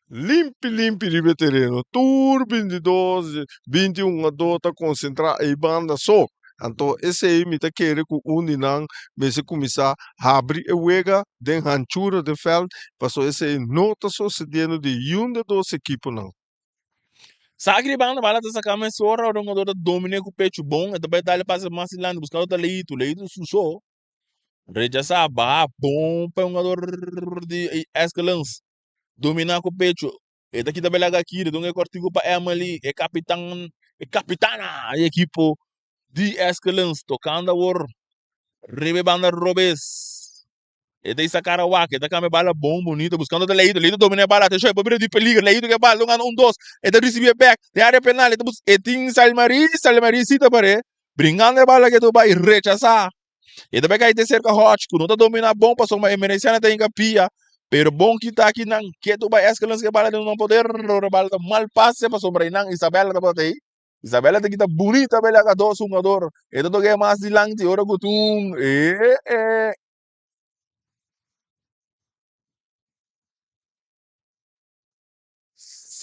limpi ribe terreno, turbin de 12, 21 a 2 tá concentrar e banda só. Então, esse aí me tá querendo que o Uninang me se começar a abrir a wega den hanchura de feld, passou esse aí não tá sucedendo de um de duas equipes não. Sagri banda bala da sacar mais sora, o jogador da domine com o pecho bom, e também dá-lhe passa mais lá, buscar outra leito sussou. Rechaçar ba bom para um jogador de Escalons. Dominar com o pecho. E daqui da Belaga aqui, de onde cortigo para Emily, é capitana, a equipe de Escalons, tocando a war, rebe banda robes. E daí sacar a waka, da cama bala bom, bonito, buscando o leito domina a bala, deixa eu abrir de peligro, leito que bala, um, dois, e daí recebe back, de área penal, e tem Salmari, cita para brincando a bala que tu vai rechaçar. E também que te cerca hot, não tá domina bom, passou uma emergência tem capia, pero bom que tá aqui não, que tu vai escalas que bala não poder, bala mal passe, passou para não, Isabela tá botei. Isabela tá aqui tá bonita, bela que dois jogador, e tu que mais de langue, ora gutum,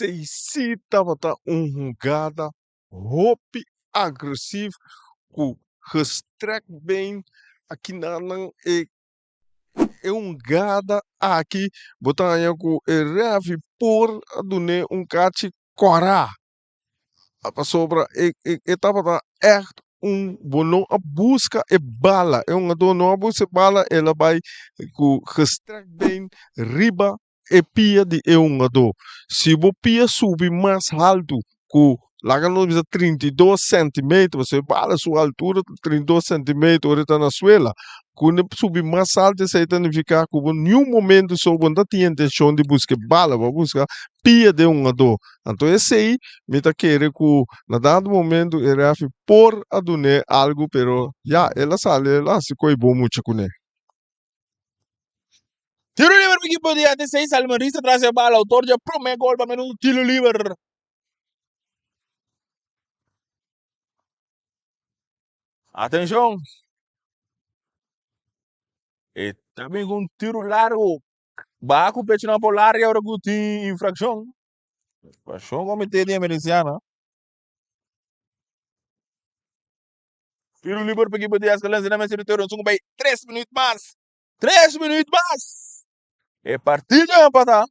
Seisita bota jogada hope agressivo, com restrek bem aqui na é gada aqui botar com reavi por adune cate corá a sobra e tava echt bono a busca e bala é dono a busca bala ela vai com restrek bem riba e pia de do se você pia subir mais alto com lá não precisa 32 centímetros, você bala a sua altura 32 centímetros, está na suela. Quando subir mais alto, você significa que em nenhum momento só você tem intenção de buscar bala, para buscar pia de dor. Então, esse aí, me está querendo que, na dado momento, ele vai por adonar algo, pero, já, ela sabe, ela se coibou muito com ele. Tiro livre para equipe de ATC, Salmarista traz a bala, autor de primeiro gol para o tiro livre. Atenção. E também com tiro largo. Baco peixe na polar e agora que tem infração. Infração comitê de americana. Tiro livre para equipe de Escalante, não é ser tiro, são bem 3 minutos mais. 3 minutos mais. E partida é empatar.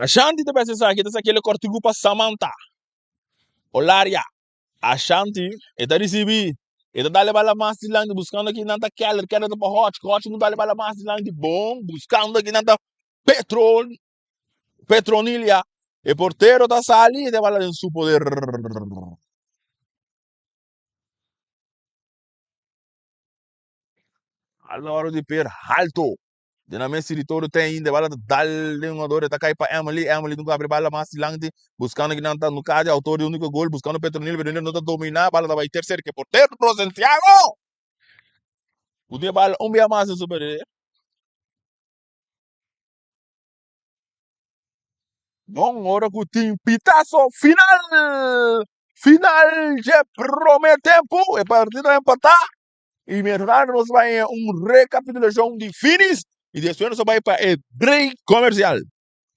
Ashanti também se sabe, que aquele cortigo para Samantha. Olaria. Ashanti, eta recebi. Eta dá bala mais de lang, buscando aqui nanta Keller tá para hot não dá bala mais de lang de bom, buscando aqui nanta Petronilia. E porteiro da sali e bala em seu poder. Allora di per alto. Dena Messi de todo tem ainda, bala dal um adoro, tá cai para Emily nunca abre bala mais silante, buscando que não tá no caso, autor de único gol, buscando Petronilo não tá dominar, bala vai terceiro que porteiro pro Santiago. O dia bala dia mais super. Bom, hora que tem pitaço final. Final de primeiro tempo, e partida empatar. E melhorar nós vai recapitulação de finis e depois nós vai para o break comercial.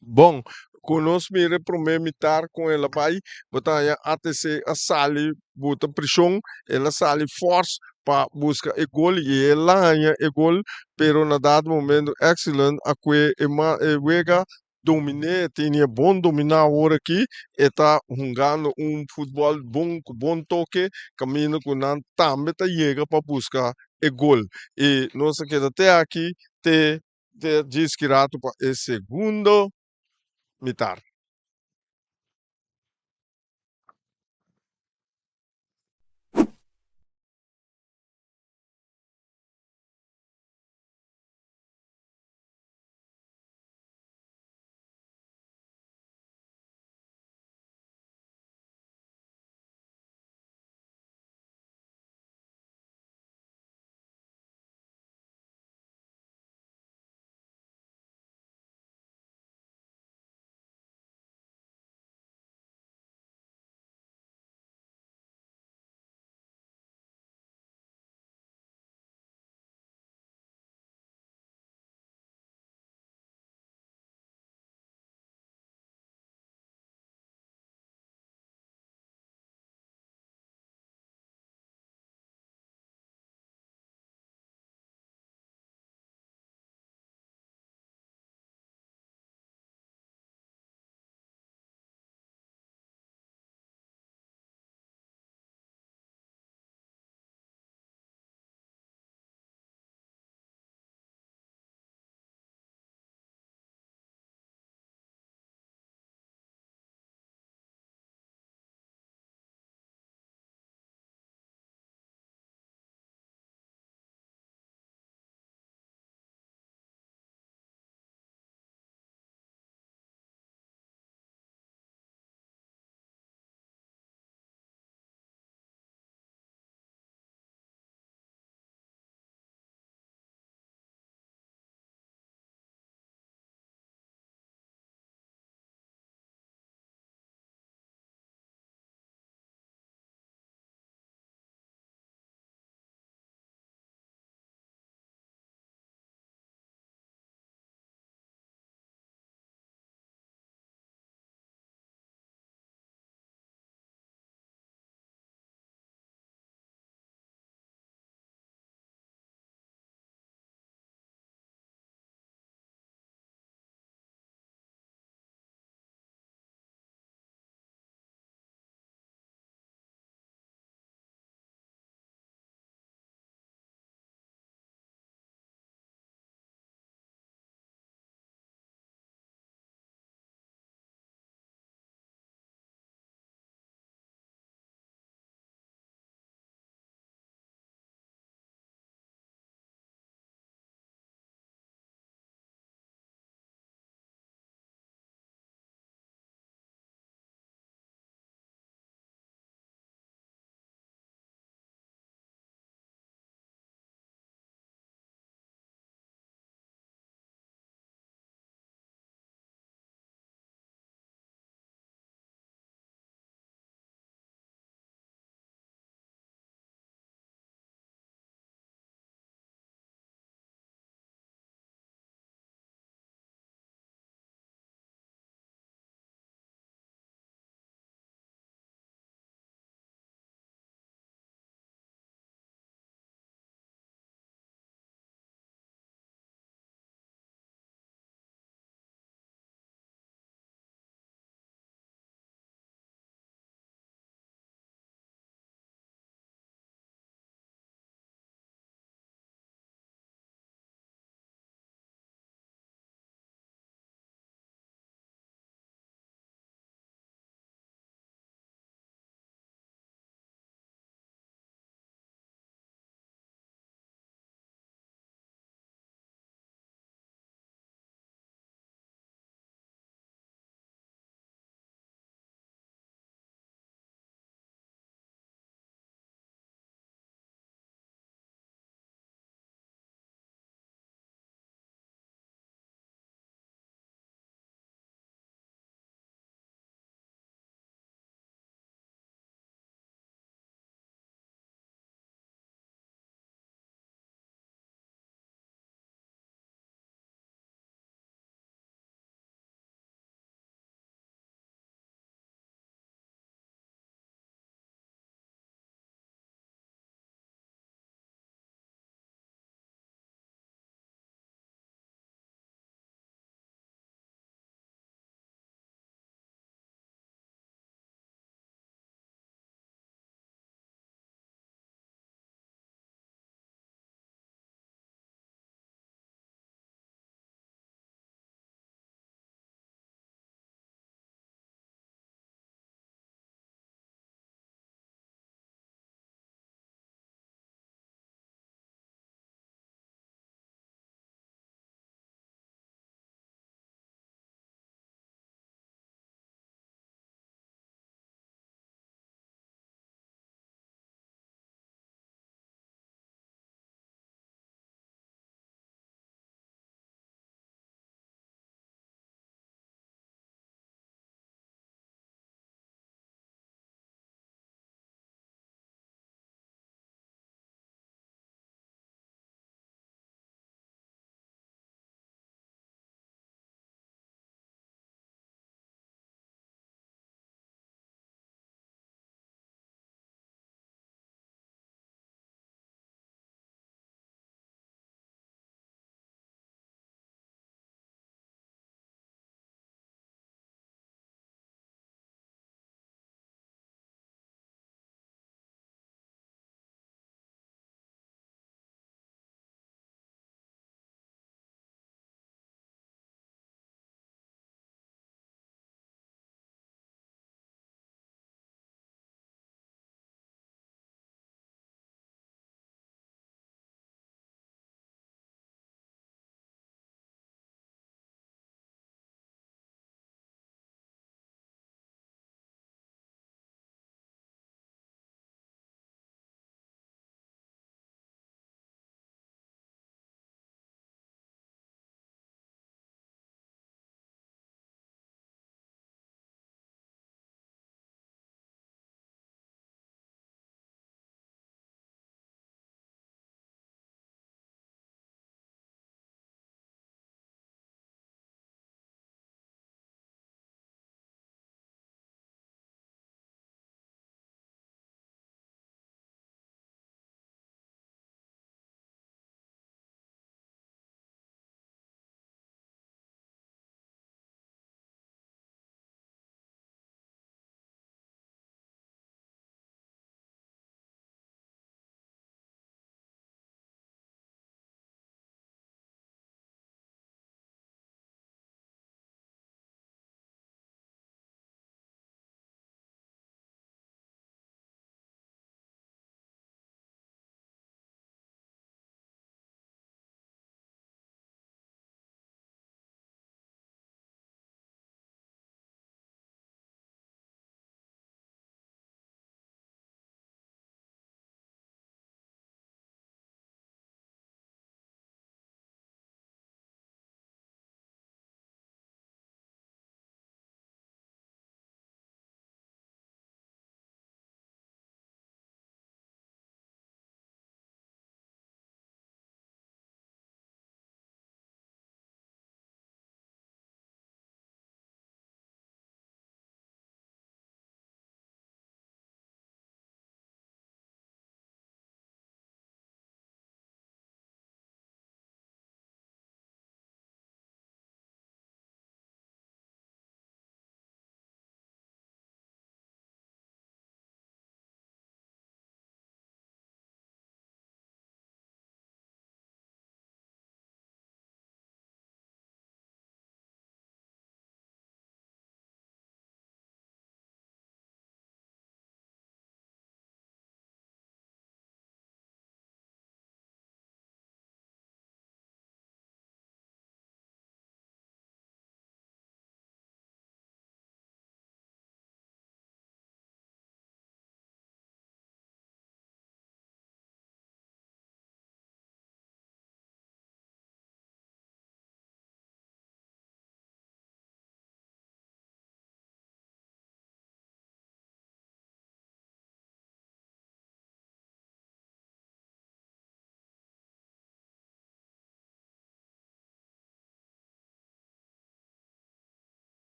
Bom, conosco me reprometer com ela vai botar a ATC a sali bota pressão ela sali force para buscar o gol e ela ganha o gol pero na dado momento excellent a que wega domine tinha bom dominar agora aqui está jogando futebol bom com bom toque caminho com não também tá chega para buscar o gol e nós queda até aqui te diz que rato para o segundo mitad.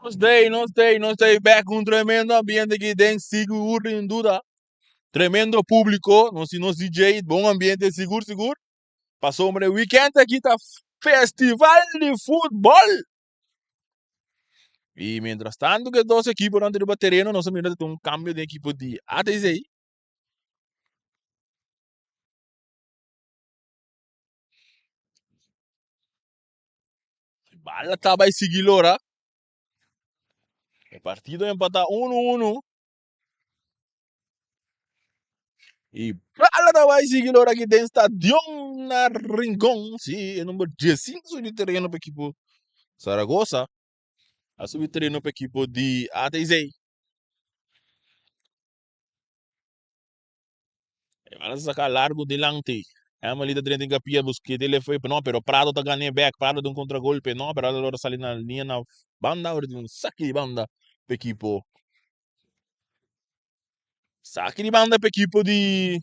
Não sei, back um tremendo ambiente aqui dentro, seguro, em dúvida. Tremendo público, nos DJ, bom ambiente, seguro, seguro. Passou o weekend aqui, tá festival de futebol. E, mientras tanto, que dois equipos dentro do terreno, nós vamos ter um cambio de equipe de ATC. Bala estava a seguir ora. O partido empata 1-1. E bala estava a seguir ora aqui dentro do Estadio na Rincón. Sim, número 15 de terreno para a equipe Zaragoza. A subir terreno para a equipe de ATC. Bala sacar largo delante. É uma lida dentro da pia, busquete, ele foi, não, pero Prado tá ganhando back, Prado de um contra-golpe, não, pero agora sali na linha na banda, agora de um saque de banda para equipo. Saque de banda para equipo de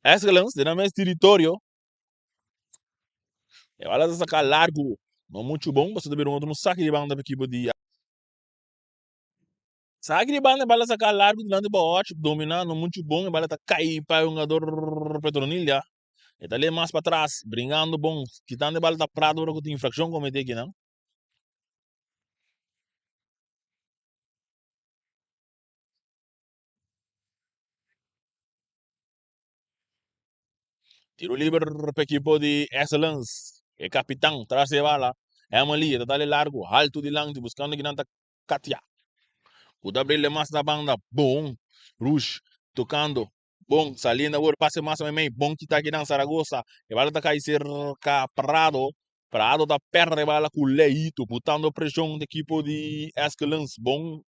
Escalons, de nosso território. E vai sacar largo, não muito bom, você deve um saque de banda para equipo de saque de banda, vai sacar largo, durante o bote, dominar, não muito bom, vai tá cair para um jogador Petronilha. E tá ali mais para trás, brincando bom, quitando a bola da Prado, agora que tem infração cometida aqui, não? Tiro livre para equipo de Excellence. O capitão, traz a bala. É uma linha, tá ali largo, alto de lanche, buscando que não tá Katia. O Gabriel mais da banda, bom. Rush, tocando. Bom, salindo agora, passe mais ou menos. Bom que tá aqui na Zaragoza. E bala tá cair cerca Prado. Prado tá perto de bala com o Leito, botando pressão da equipe de Excellence. Bom.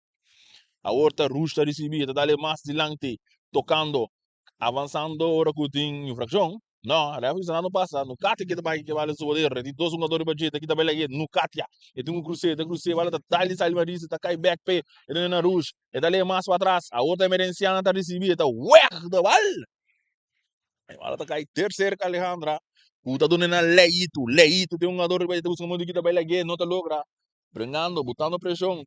A outra Rush tá recebida, tá ali mais de lanche, tocando. Avançando agora com o infração. Não, a revisão não passa. No Katia que vai que vale o poder. De dois jogadores para jeito aqui também aqui no Katia. E tem um cruzeiro, vale tá ali sai mais tá cai back pé. E na Rush. E dali mais para trás. A outra emergenciana tá recebida, tá ué, da bal. E ela tá cai terceira com Alejandra. O tá dando na Leito tem um jogador que tá buscando que também aqui, não tá logra. Brincando, botando pressão.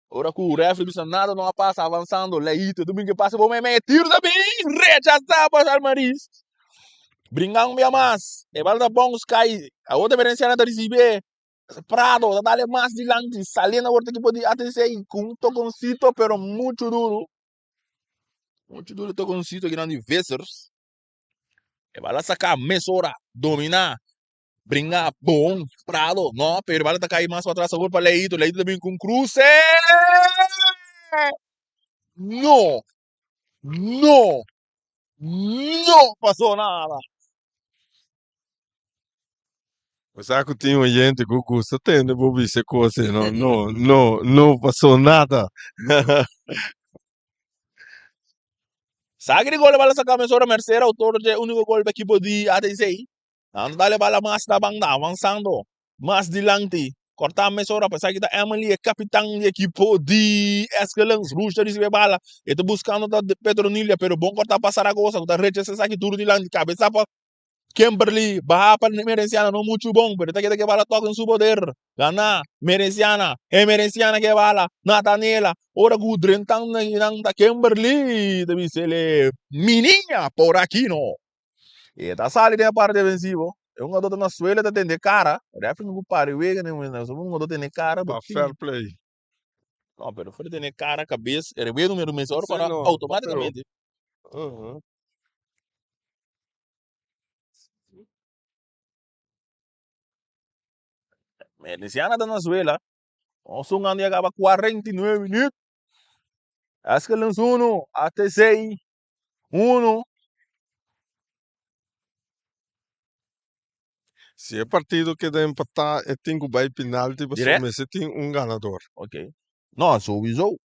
Ora que o refri bisa nada não passa avançando, Leito, domingo que passa, vou me tiro também, rechazar para o Maris. Brincando bem mais, e vai dar bons cai, a outra verenciana da receber, Prado, da dale mais de lante, saliendo a outra que pode até com um toconcito, pero muito toconcito grande vezes, e vai lá sacar mesora, dominar, brincar, bom, Prado, não, pero vai lá cair mais para trás, agora para Leito também com cruce, não, não, não passou nada. Sa que tinha gente que gosta de ouvir essa coisa, não passou nada. Sagri gol bala sacar mesora Mercedes, autor de único gol da equipe de ADC. Ando dale bala mais da banda, avançando, mais dilante. Cortar a mesora, pensar que da Emily é capitão de equipe de Escalons, Rusta recebe bala. E tô buscando da Petronilha, pero bom cortar para Saragossa, da rede essa aqui tudo dilante, cabeça para Kimberly, baja para Merenciana, não muito bom, pero tá que bala toca em seu poder. Gana, Merenciana, Merenciana que bala, Natanela, ora gudrentang na inang da Kimberly, deve ser Mininha por aqui no. E tá sali da parte defensivo. É um adota na suela, tá tendo cara, refe não pare, wega, né, mas um adota tem cara, Fair play. não, pero foi ter cara, cabeça, ele veio número mesor para no, automaticamente. Merenciana da Venezuela. O Sungando acaba 49 minutos. Acho que lançou 1, até 6, 1. Se é partido que dá empatar e tem que vai penalti, Direto? você tem um ganador. Ok. Não, sowieso.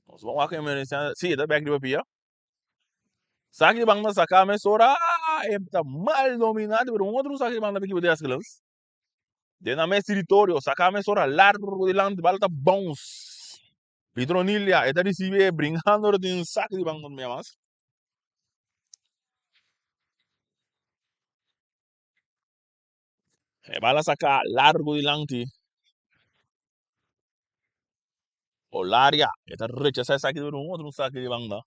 Nós vamos aqui Merenciana. Sim, tá back de papia. Saque de banda sacar, mas ora, tá mal dominado, pero um outro saque de banda para equipe de Ascalons. Dentro do meu território, sacamos hora largo de lante, bala tá bons. Petronilha, está recebendo, brincando de um saco de banco mesmo. E bala sacar largo de lante. O l'aria, está rechazando saco de um outro saco de banco.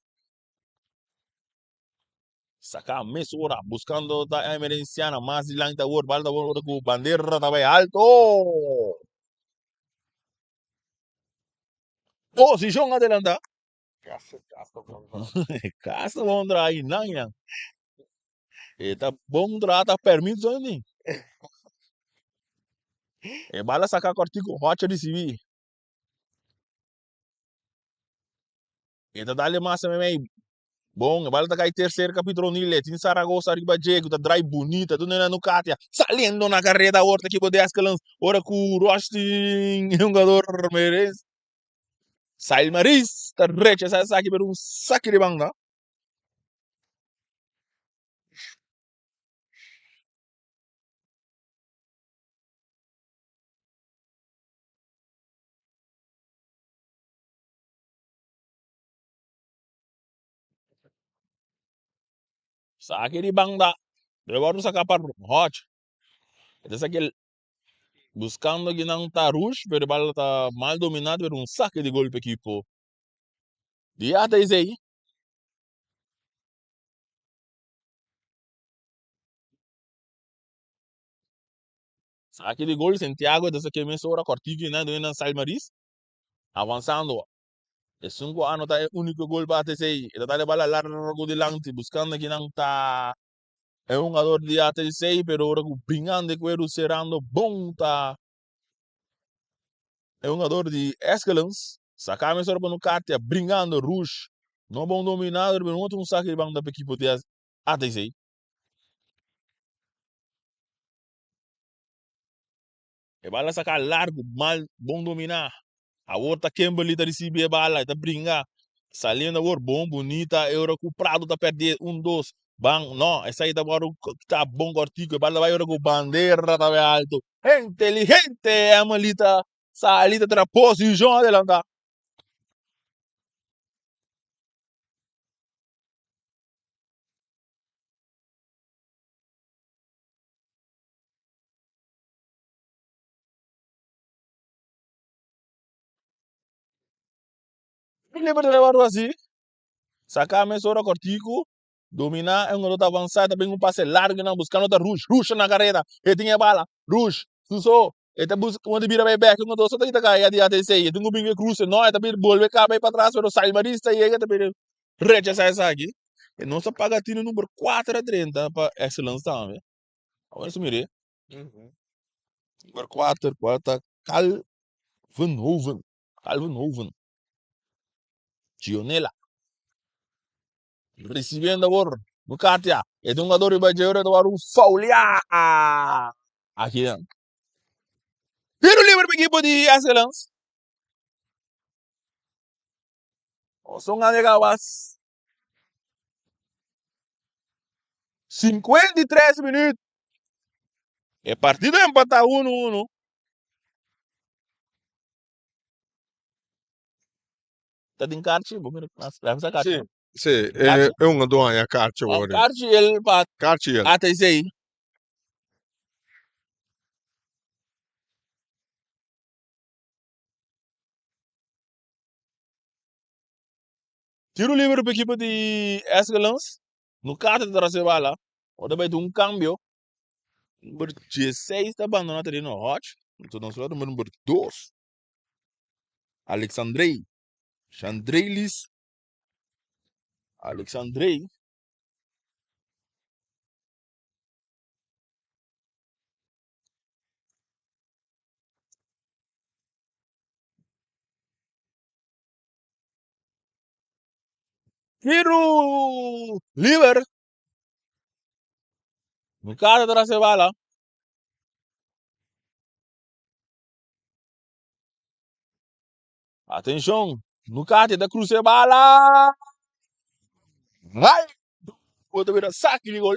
Sacar meia hora, buscando a emergenciana, mais de lante, bala com bandeira também alto. Posição adelante. Casa Londra aí, não, não. Eta bom trata permite onde? E bala sacar cortico hot de civi. Eta dale massa me bom, bala tá cai terceiro capítulo nile, tin Saragossa arriba jego, tá drive bonita, tu nena no Katia, saliendo na carreira horta que pode escalan, ora com Rosting, um jogador merece. Sail Maris, tá recha essa saque por um saque de banda. Saque de banda. Agora sacar para hot. Eta saque buscando que não tá rush, pero bala tá mal dominado por um saque de gol para equipo. Dia até aí. Saque de gol, Santiago, dessa que me sobra cortigo, né? Do Enan Salmaris, avançando. E 5 anos tá o único gol para até aí. Ele tá levando largo de lante, buscando que não tá. É um jogador de até aí, pero ora brincando com ele, serando bom, tá. É um jogador de excellence. Sacame só para no Katia, brincando, rush. Não bom dominado, mas não tem um saque de banda para equipe de até aí. E bala sacar largo, mal, bom dominar. A outra Kimberly tá recebendo bala, tá brincando. Saliendo agora bom, bonita, euro que o Prado tá perdendo, dois. Bang, não, essa aí tá agora tá bom cortico, bala vai agora com bandeira tá bem alto. Inteligente, é malita, salita tra posição adelante. Lembra de levar assim? Sacar a mesura cortico, dominar, é um garoto avançado, também um passe largo, não, buscando outra rush na carreira, ele tinha bala, rush, susou, ele busca quando vira bem back, um garoto só tem que cair, adiante esse aí, tem um bingo cruz, não, ele também volve cá, vai para trás, pero sai marista, e ele também recha essa aqui, e não só paga tino número 4 a 30 para excellence também, agora isso mire, número 4, quarta, Calvin Hoven, Gionela, recebendo agora, no Katia, e tem um jogador de Bajeiro, agora um faulear, aqui, tiro livre para a equipe de Excellence. São Ganegawas. 53 minutos. E partido empatar 1-1. Tá de encarte, Sì, sì, è un doan a calcio O ora. Carci ele para Calcio ele. até isso aí. Tiro livre para a equipe de Excellence. No carta de trazer bala. O também tem um câmbio. Número 16 está abandonado ali no Hot. Então, nós vamos número 2. Alexandrei. Chandreilis. Alexandrei. Tiro livre. No carta de trazer bala. Atenção, no cate da Cruz bala. Vai! Outra vez saque de gol.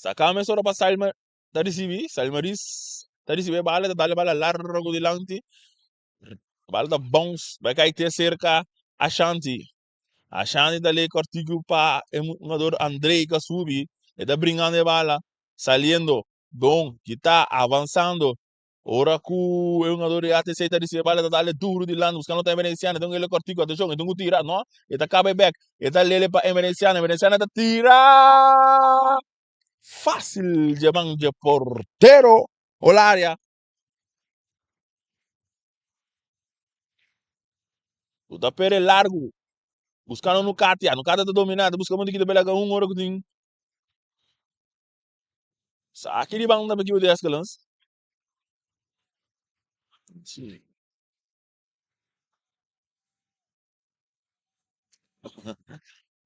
Sacame só para Salma da receber, Salmaris da receber bala, da dale bala largo de lanti, bala da bounce, vai cair ter cerca a Shanti da lei cortigo pa um jogador Andrei que subi, e da brincando de bala, saliendo, bom, que tá avançando. Ora que é um jogador de ATC tá receber bala, da dale duro de lado, buscando a Emerenciana, então ele cortigo, atenção, então tira, não? E tá cabe back, e tá lele pa Emerenciana tá tira fácil de portero o área. O da pere largo, buscando no Katia tá dominado, buscando que de belaga hora que tem. Aqui de banda para que o de escalans.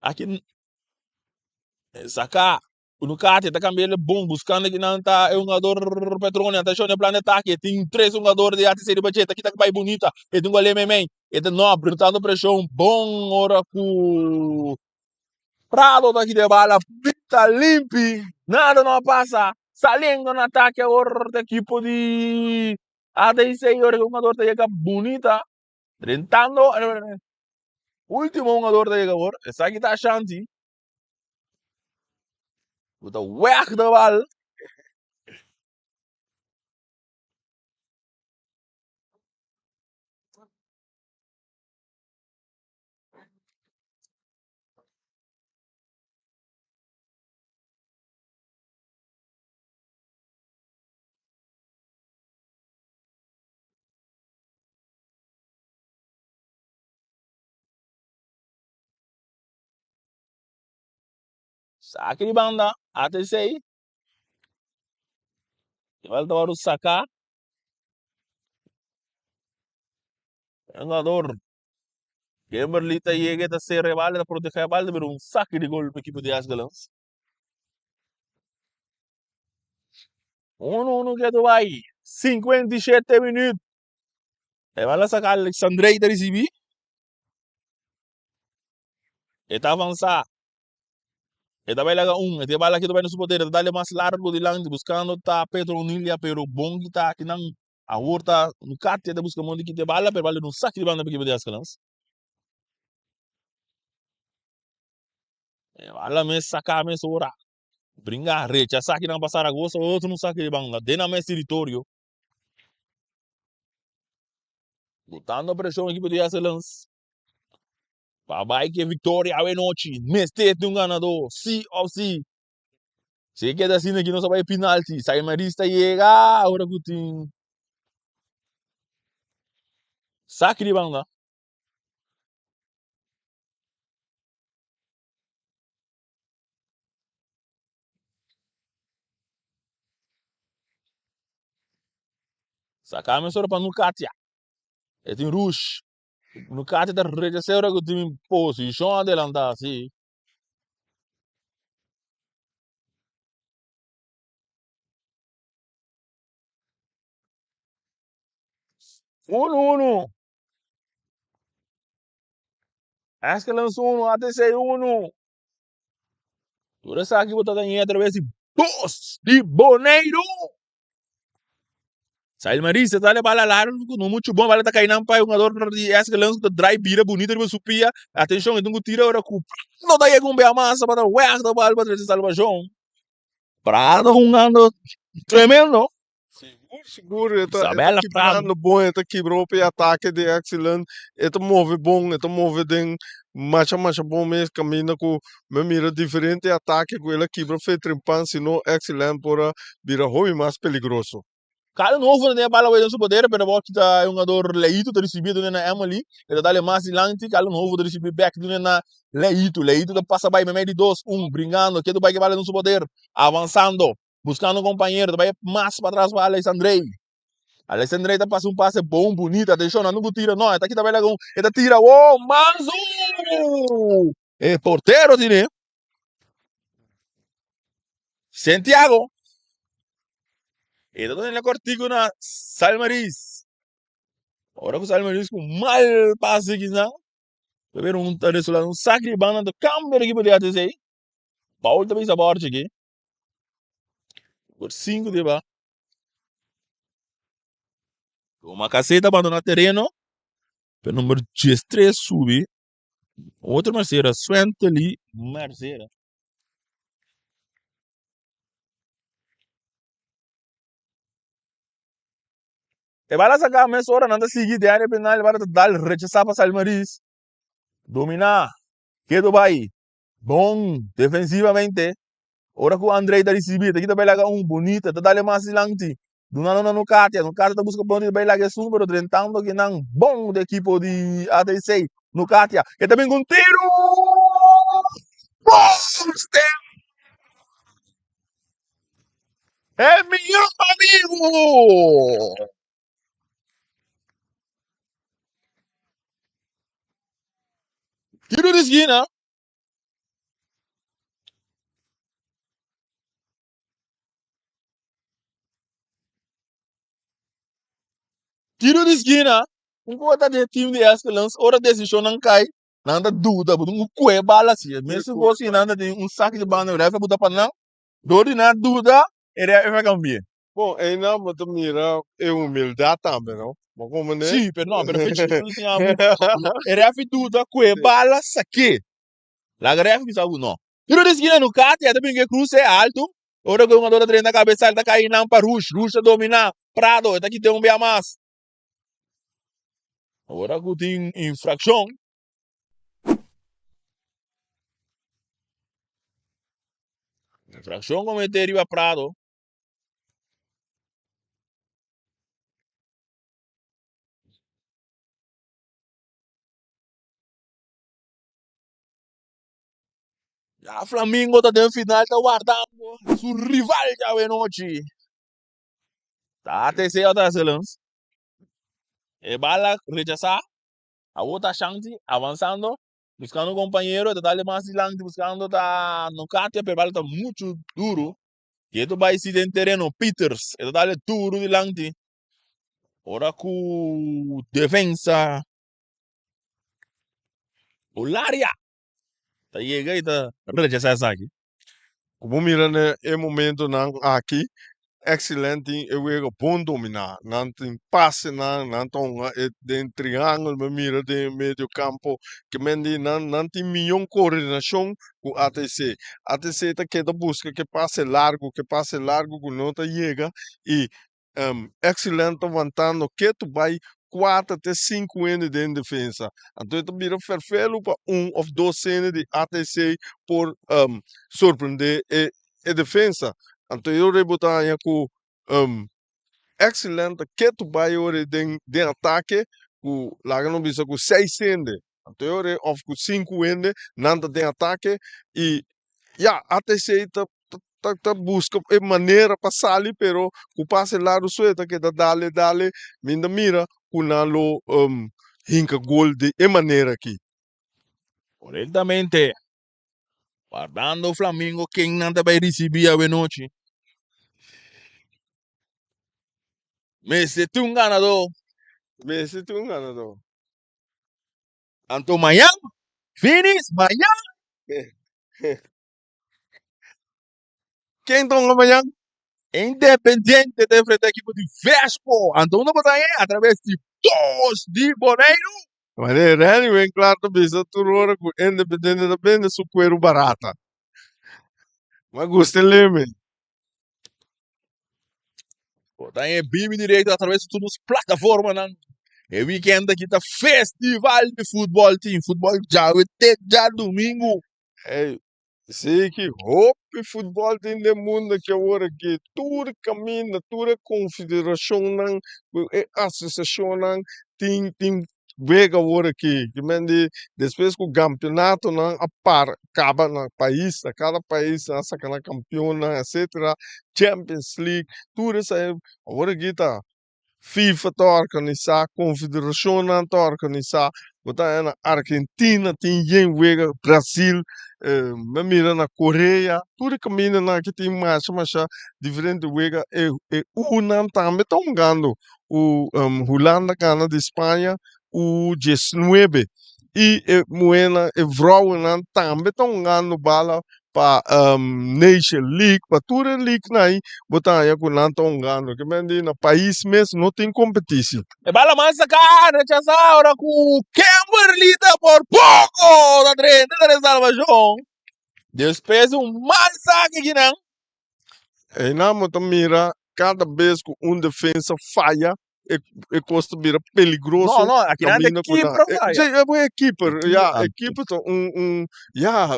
Aqui saca no Katia tá cambiando bom, buscando que não tá é um jogador Petrone, tá achando planeta aqui, tem três jogadores de ATC de budget, aqui tá que vai bonita, e tem um gole memem, e tem nobre, botando pressão, bom hora que Prado daqui de bala, pita limpi, nada não passa. Saliendo no ataque agora da equipe de ADC, o jogador da chega bonita, tentando, último jogador da chega agora, essa aqui tá Shanti, o da weg da bala, saque de banda, ADC, volta para o sacar, jogador, Kimberly tá chega a ser rival, a proteger a bala, pero saque de gol para a equipe de Asgalans. 1-1 que tu vai, 57 minutos. E vai lá sacar Alexandrei da receber. E tá avançar. E tá vai lá um. E tá vai lá que tu vai no poder. Tá dali mais largo de lá. Buscando tá Pedro Nilia. Pero bom que tá. Que não. A horta. No cate. Tá buscando onde que te bala. Pero vale no saque de banda. Porque vai escalas. E vai lá me sacar. Me sora. Brinca recha. Saque não passar a gosto. Outro no saque de banda. Dena mais território. Botando pressão. Equipe de escalas. Papai que vitória a noite. Mestete um ganador. C of C. Se queda assim que não sabe penalti. Sai marista chega. Agora que tem. Saque de banda. Sacame só para no Katia. E tem rush. No Katia da regressora que tem posição adelantada, sim. Um. Acho que lançou um, até sei um. Toda essa aqui botada em através de boss de Boneiro. Sai Marisa, tá levando lá, não muito bom, vai tá caindo para um jogador de acho que lança drive bira bonita de supia. Atenção, então tira agora com não dá com a massa para o erro da bola para salvação. Prado jogando tremendo. Seguro, Sabe ela quebrando bom, quebrou o ataque de excellent, move bom, move den, marcha bom mesmo, caminha com, me mira diferente ataque com ele quebra fez trimpan, senão excellent para virar ruim mais perigoso. Cara novo né bala vai no poder pero bot tá um jogador leito de recebido na Emily ele dá mais lante cara novo de receber back na leito da passa vai meio de 2-1 brincando que do vai que bala no poder avançando buscando um companheiro vai mais para trás para Alexandre tá passa passe bom bonito atenção não tira não tá aqui tá vai lá ele tira oh mais é porteiro né Santiago ele tá na cortico na Salmaris. Ora que o Salmaris com mal passe aqui não ver resultado um saque de banda do câmbio aqui podia dizer Paul também sabor aqui Por 5 de ba. Uma caceta abandona terreno. Pero número 13 sube. Outra Marceira, Swente ali, Marceira. E vai lá sacar a mesa hora, nada seguir de área penal, vai dar rechazar para Salmaris. Dominar. Que do vai. Bom, defensivamente. Ora que o Andrei está recebido, aqui também lá bonito, tá dando mais silante. Do nada no Cátia, no Cátia tá buscando ponto de bem lá que número, tentando que não bom da equipe de ATC no Cátia. Que também com tiro! É meu amigo! Tiro de esquina. Tiro de esquina. Um pouco de time de Escalons, ora decisão não cai. Nada dúvida, porque um cué bala assim. Mesmo se fosse nada de saque de banda, o refa botar para não. Dori na dúvida, ele vai cambiar. Bom, ainda mas mira é humildade também, não? Mas como né? Sim, pero não, pero fechado ele refa dúvida, cué bala saque. La refa bisa não. Tiro de esquina no cate, até bem que cruz é alto. Ora que o jogador treina a cabeça, ele tá caindo para Rush, Rush dominar, Prado, está aqui tem um bem mais. Agora que tem infração. Infração cometeria Prado. Já Flamengo tá dentro final, tá guardando. Su rival já é noite. Tá terceiro da excelência. E bala rechazar. A outra chance, avançando. Buscando um companheiro, tá dando mais adelante, buscando tá no cate, pero bala tá muito duro. Que tu vai se em terreno, Peters, tá dando duro delante. Ora com defensa. O Laria. Tá chega e tá rechazar essa aqui. Como mira né, é momento não aqui, excelente, eu é bom dominar, não tem passe não tem triângulo, mas mira de meio campo, que mendi não tem melhor coordenação com ATC. ATC tá que busca que passe largo, que não tá chega e excelente avançando que tu vai 4 até 5 anos de defesa. Então, tu mira perfeito para 1 ou 2 anos de ATC por surpreender a defesa. Então, eu rebotar com excelente que tu vai de ataque, com lá não bisa com 6 anos. Então, eu of com 5 anos, nada de ataque e já ATC tá busca maneira para sair, pero o passe lá do sueta que tá dale, minda mira, kunalo hinka gol de maneira aqui. Correctamente. Guardando o Flamengo, quem não vai receber a noite. Mas se tu um ganador, Messi tu um ganador. Anto amanhã, Finis, amanhã, Quem toma amanhã? Independiente de enfrentar a equipe de Vespo. Então, não botar aí, através de 2 de Boneiro. Mas é bem claro, tu bisa tu hora com independente da bem de su cuero barata. Mas gosta leme. Botar aí, BIM direito através de todas as plataformas, não. É weekend aqui, tá festival de futebol, team. Futebol já, já domingo. É, sei que roupa futebol tem no mundo que agora que tudo caminha, tudo confederação, associação, tem vega agora que mende depois que o campeonato não acaba no país, cada país essa cada campeão, etc. Champions League, tudo isso aí agora que tá FIFA está organizar, Confederação está organizar, botar na Argentina tem gente vega, Brasil, mira na Coreia, tudo caminho na que tem mais diferente vega e o não também estão ganhando o Holanda ganha de Espanha o 19 e Moena e Vrouwen também estão ganhando bala para Nation League, para toda a league aí, botar aí com Nantong Gano, que mendi na país mesmo não tem competição. E bala mansa cá, rechazar ahora com Kimberly por pouco da 33 Salvação. Depois mal saque aqui não. E na moto mira, cada vez que defesa falha, e costa vira peligroso. Não, aqui não é keeper, é uma keeper, Keeper. equipe tá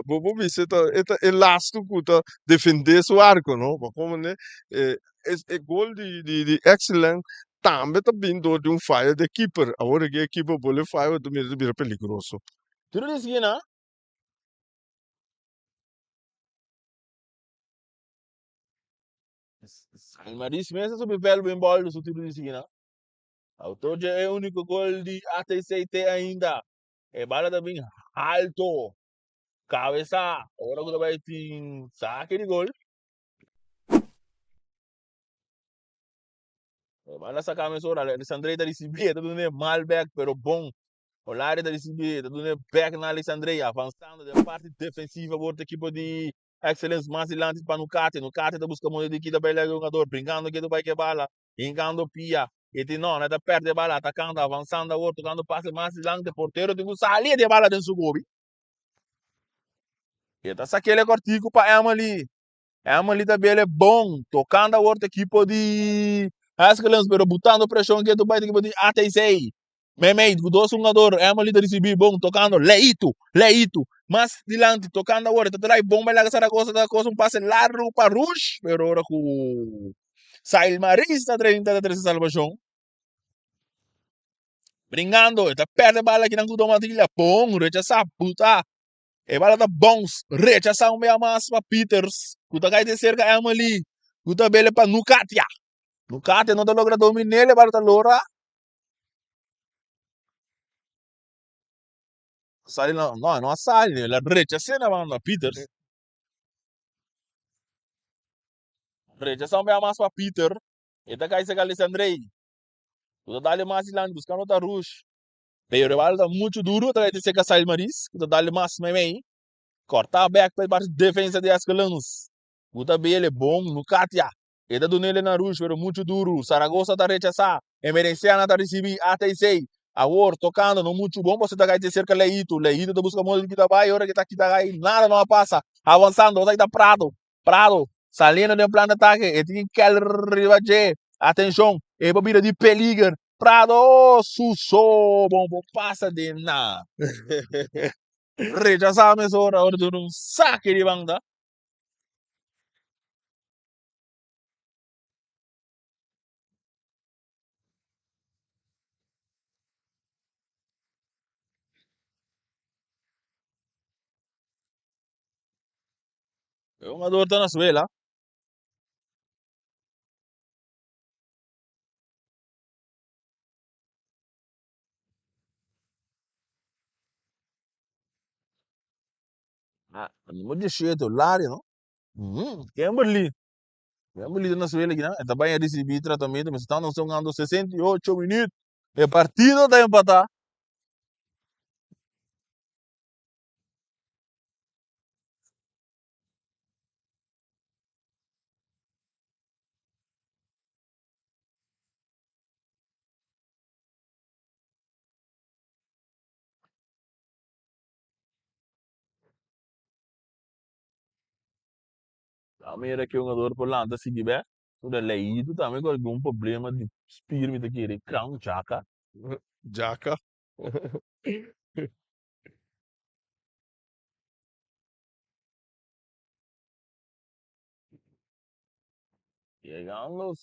vou ver se tá elástico que tá defender seu arco, não? Como né? É gol de excellent. Também tá vindo de falha de keeper. Agora que a keeper pode falhar, também vira peligroso. Tudo isso aqui, não? Almaris mesmo sobre o velho bem bola do tudo isso aqui, não? Autor é o único gol de ATCT ainda. É bala também alto. Cabeça. Agora que vai ter saque de gol. É bala essa cabeça ora. Alexandre está recebendo, tá dando mal back, pero bom. O Lari está recebendo, tá dando back na Alexandre, avançando da parte defensiva, outra equipe de Excellence mais adiante para no Cate está buscando de que da bela jogador, brincando que do vai que bala, engando pia. E tem não, tá perto de bala, atacando, avançando, outro tocando passe mais adiante, porteiro tem que sair de bala dentro do gol. E tá aquele cortico para Emily. Emily também é bom, tocando a outra equipe de Excellence, pero botando pressão que do vai equipe de ATC. Memei, dois jogadores, Emily da receber bom, tocando, leito, mas adiante, tocando agora, tá trai bom, vai lá que Saragossa, tá coisa um passe largo para Rush, pero agora com Sail Marista, 33 salvação. Brincando, tá perde a bala aqui na Gudomatilha, bom, rechaça, puta. E bala tá bons, rechaça meia mais para Peters, puta cai de cerca Emily, puta bele para Nukatia. Nukatia não tá logra dominar ele, bala tá lora. Sale não sale, la rechaça na mão da Peters. Rechaça meia mais para Peter. E tá cai cerca Alexandre. Puta dale mais lá buscando outra rush. Pero bala tá muito duro, tá cai de cerca Sail Maris, puta dale mais meio. Cortar back para parte defesa de Ascalons. Puta bele bom, Nukatia. Ele do nele na rush, pero muito duro. Saragossa tá rechaçar. Emerenciana tá recebendo ATC. Agora, tocando, não muito bom, você tá aí de cerca Leito. Leito tá buscando muito que tá vai, hora que tá aqui, tá aí, nada não passa. Avançando, você tá Prado. Salindo de um plano de ataque. E tem que ribaje. Atenção, é bobina de peligro. Prado, Susso, bom, passa de nada. Rechaçar a mesma hora de um saque de banda. É uma dor na suela. Não de jeito, Lário, não? Kimberly. Kimberly na suela aqui, né? Também é receber tratamento, mas estão jogando 68 minutos. E partido da empatar. Também era que o jogador por lá, se tiver, tudo é leído, também com algum problema de espírito aqui, de crão, jaca. Jaca. Chegando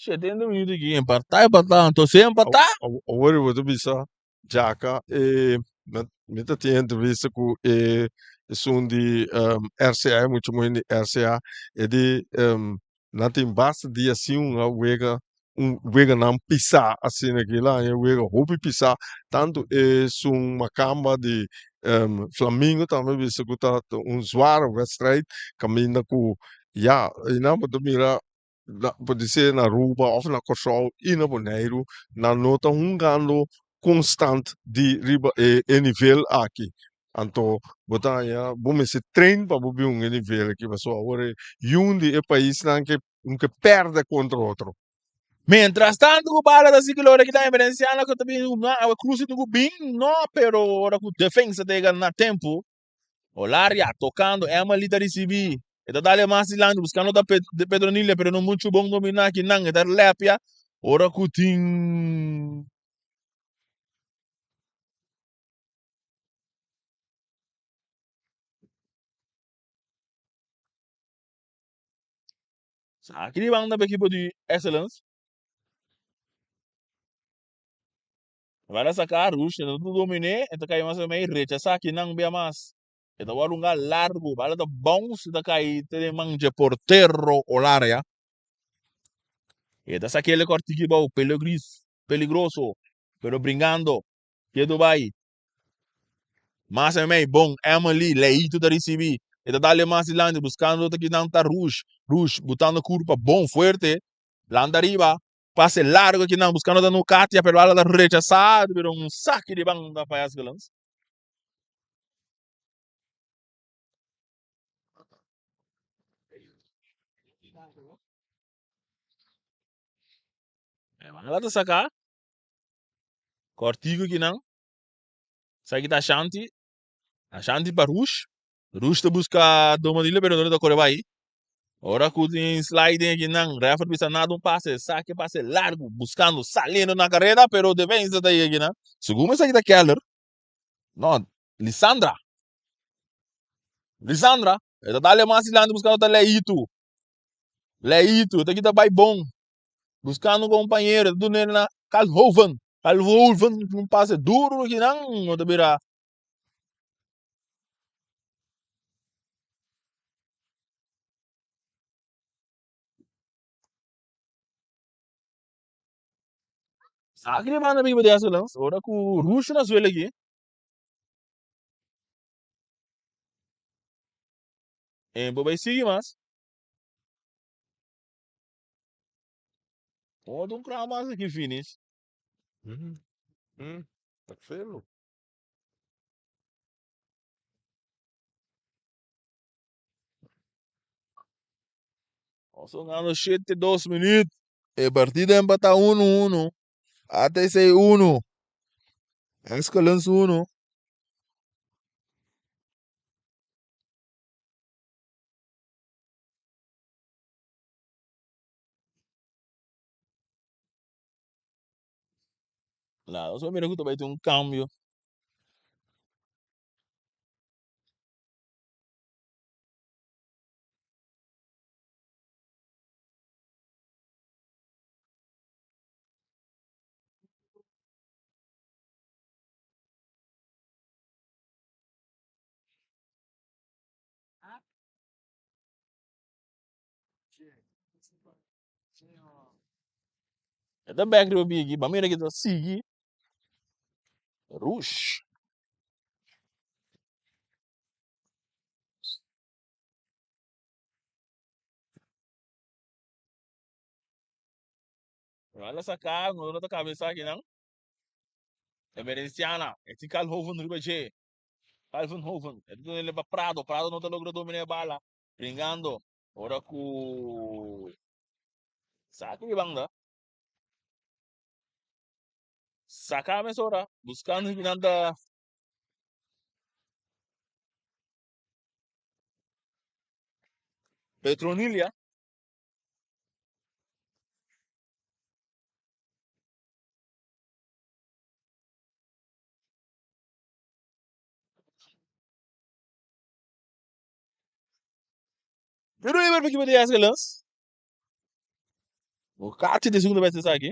70 minutos aqui, empatar, então sem empatar. Agora eu vou dizer, Jaca, muita tem entrevista com som de RCA, muito de RCA, e de não tem basta de assim wega não pisar assim naquilo lá, wega roupa pisar, tanto som macamba de Flamengo também visto que tá zware wedstrijd, caminha com e não pode mirar pode ser na Aruba of na Kosovo e na Bonaire, na nota gando constante de riba e nível aqui. Anto, botar ya, bom esse treino para botar nível aqui, pessoal. Agora, de país que perde contra outro. Mientras tanto, o bala da ciclora que está evidenciando que também a cruz do bem, não, pero ora que defesa tem na tempo, o Laria tocando, é uma lita recebi. Eta dale mais silando, buscando de Pedronilha, pero não muito bom dominar que não, eta lepia, ora que tem. Aqui vão da equipe de Excellence, vai sacar a rush, eta tu domine, eta cai mais ou menos rechaçar que não bia mais. Eta vai um largo, bala da bounce, eta cai, te manje portero o Laria. Eta aquele corte que bom, peligroso, pero brincando, que tu vai. Mas é meio bom, Emily, leito da recebi. Eta dale mais lande, buscando outra que não tá rush, botando curva bom, forte, landa arriba, passe largo que não, buscando da no Katia, pero ela da rechazado, pero um saque de banda para as galãs. Ela tá sacar, cortigo que não, sai da Ashanti para rush tá busca domadilha, pero não tá correndo aí. Ora que tem sliding aqui não, refer bisa nada passe, saque passe largo, buscando, salindo na carreira, pero defensa daí aqui não. Segundo essa aqui da Keller, não, Lissandra, ela tá alemã silando buscando tá Leito, tá aqui tá bem bom, buscando um companheiro, do nele na Calhoven, um passe duro aqui não tá bira. Saque de banda bem dessa lance, ora que o Rush na suela aqui, vai seguir mais. Oh, um crama aqui finish. Uhum. Tá feio. São ganhando 7-2 minutos. A partida empata 1-1. Até ser 1. Escalance 1. Lá, só mira que vai ter um câmbio. Até back do Big, mas mira que tá seguir. Rush. Olha essa cara, não tá cabeça aqui não. É Veneziana. Esse Calhoven riba G. Calhoven. Ele vai Prado não tá logrando dominar a bala. Brincando. Ora com... Saque de banda. Saca a mesora. Buscando que nada... Petronilha. Pero aí vai que vai ter esse lance. O Cate de segunda vai ser aqui.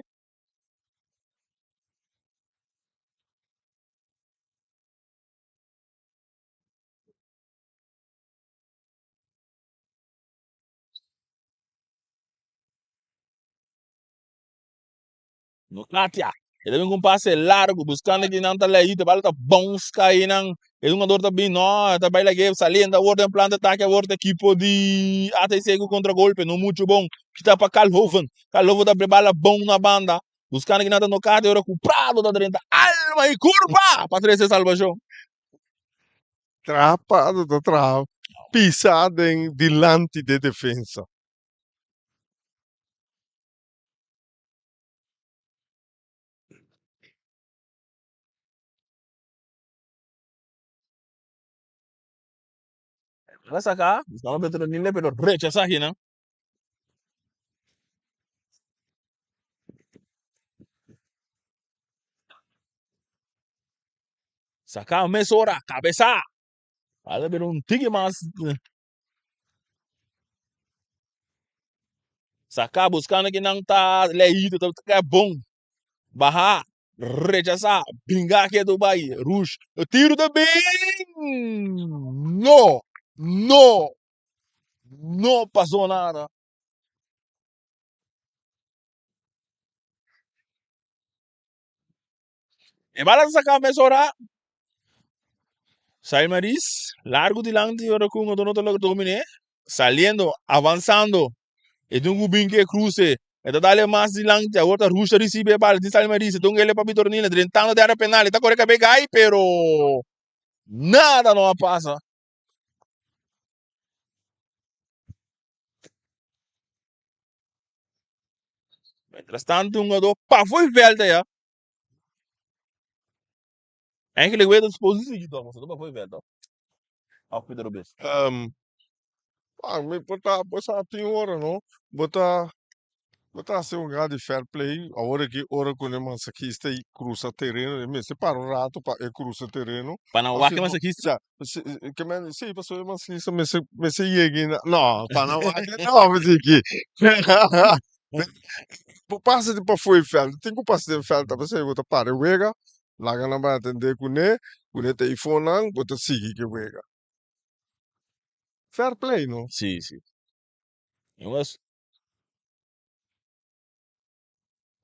No Katia. Ele vem com um passe largo, buscando que não tá leído, bala tá bom, cai não. Ele um ador também, não, tá bem legal, saliendo, a ordem planta ataque, a ordem equipo de ATC com contra-golpe, não muito bom. Que tá para Calhoven tá bala bom na banda. Buscando que não tá no Katia, agora com o Prado da 30, alma e curva, para trazer salvação. Trapado da trave. Pisada em dilante de defesa. Vai sacar, estão betendo nele, pero rechaza aqui, né? Sacar, mesora, cabeça. Olha, pero um tique mais. Sacar, buscando que não tá leído, tá bom. Barrar, rechazar, pingar aqui do Bahia, rush. Eu tiro também. Não, não, não passou nada. E bala sacar, mesora. Sai Maris, largo delante, ahora con otro no te lo dominé, saliendo, avanzando, e dunque binche cruce, e da dale mas delante, ahora rusha recibe bala, di Sai Maris, dunque ele papi tornile, drentando de área penal, está corre que pegai, pero nada não passa. Mientras tanto, um do pá, foi velta já. Eigenlijk weet het positie toch, mas não foi velta. Ao Pedro Bes. Me botar tem hora, não? Botar ser um lugar de fair play, a hora que nós aqui está aí cruza terreno, me separa um rato para cruza terreno. Para não Assim, que mas aqui, já, que me sim, passou mas isso me se chegue não, para não não, mas aqui. Passa de para foi fel, tem que passar de fel, tá você bota para wega, lá que não vai atender com ne telefone não, bota siga que wega. Fair play, não? sim, sim. Mas,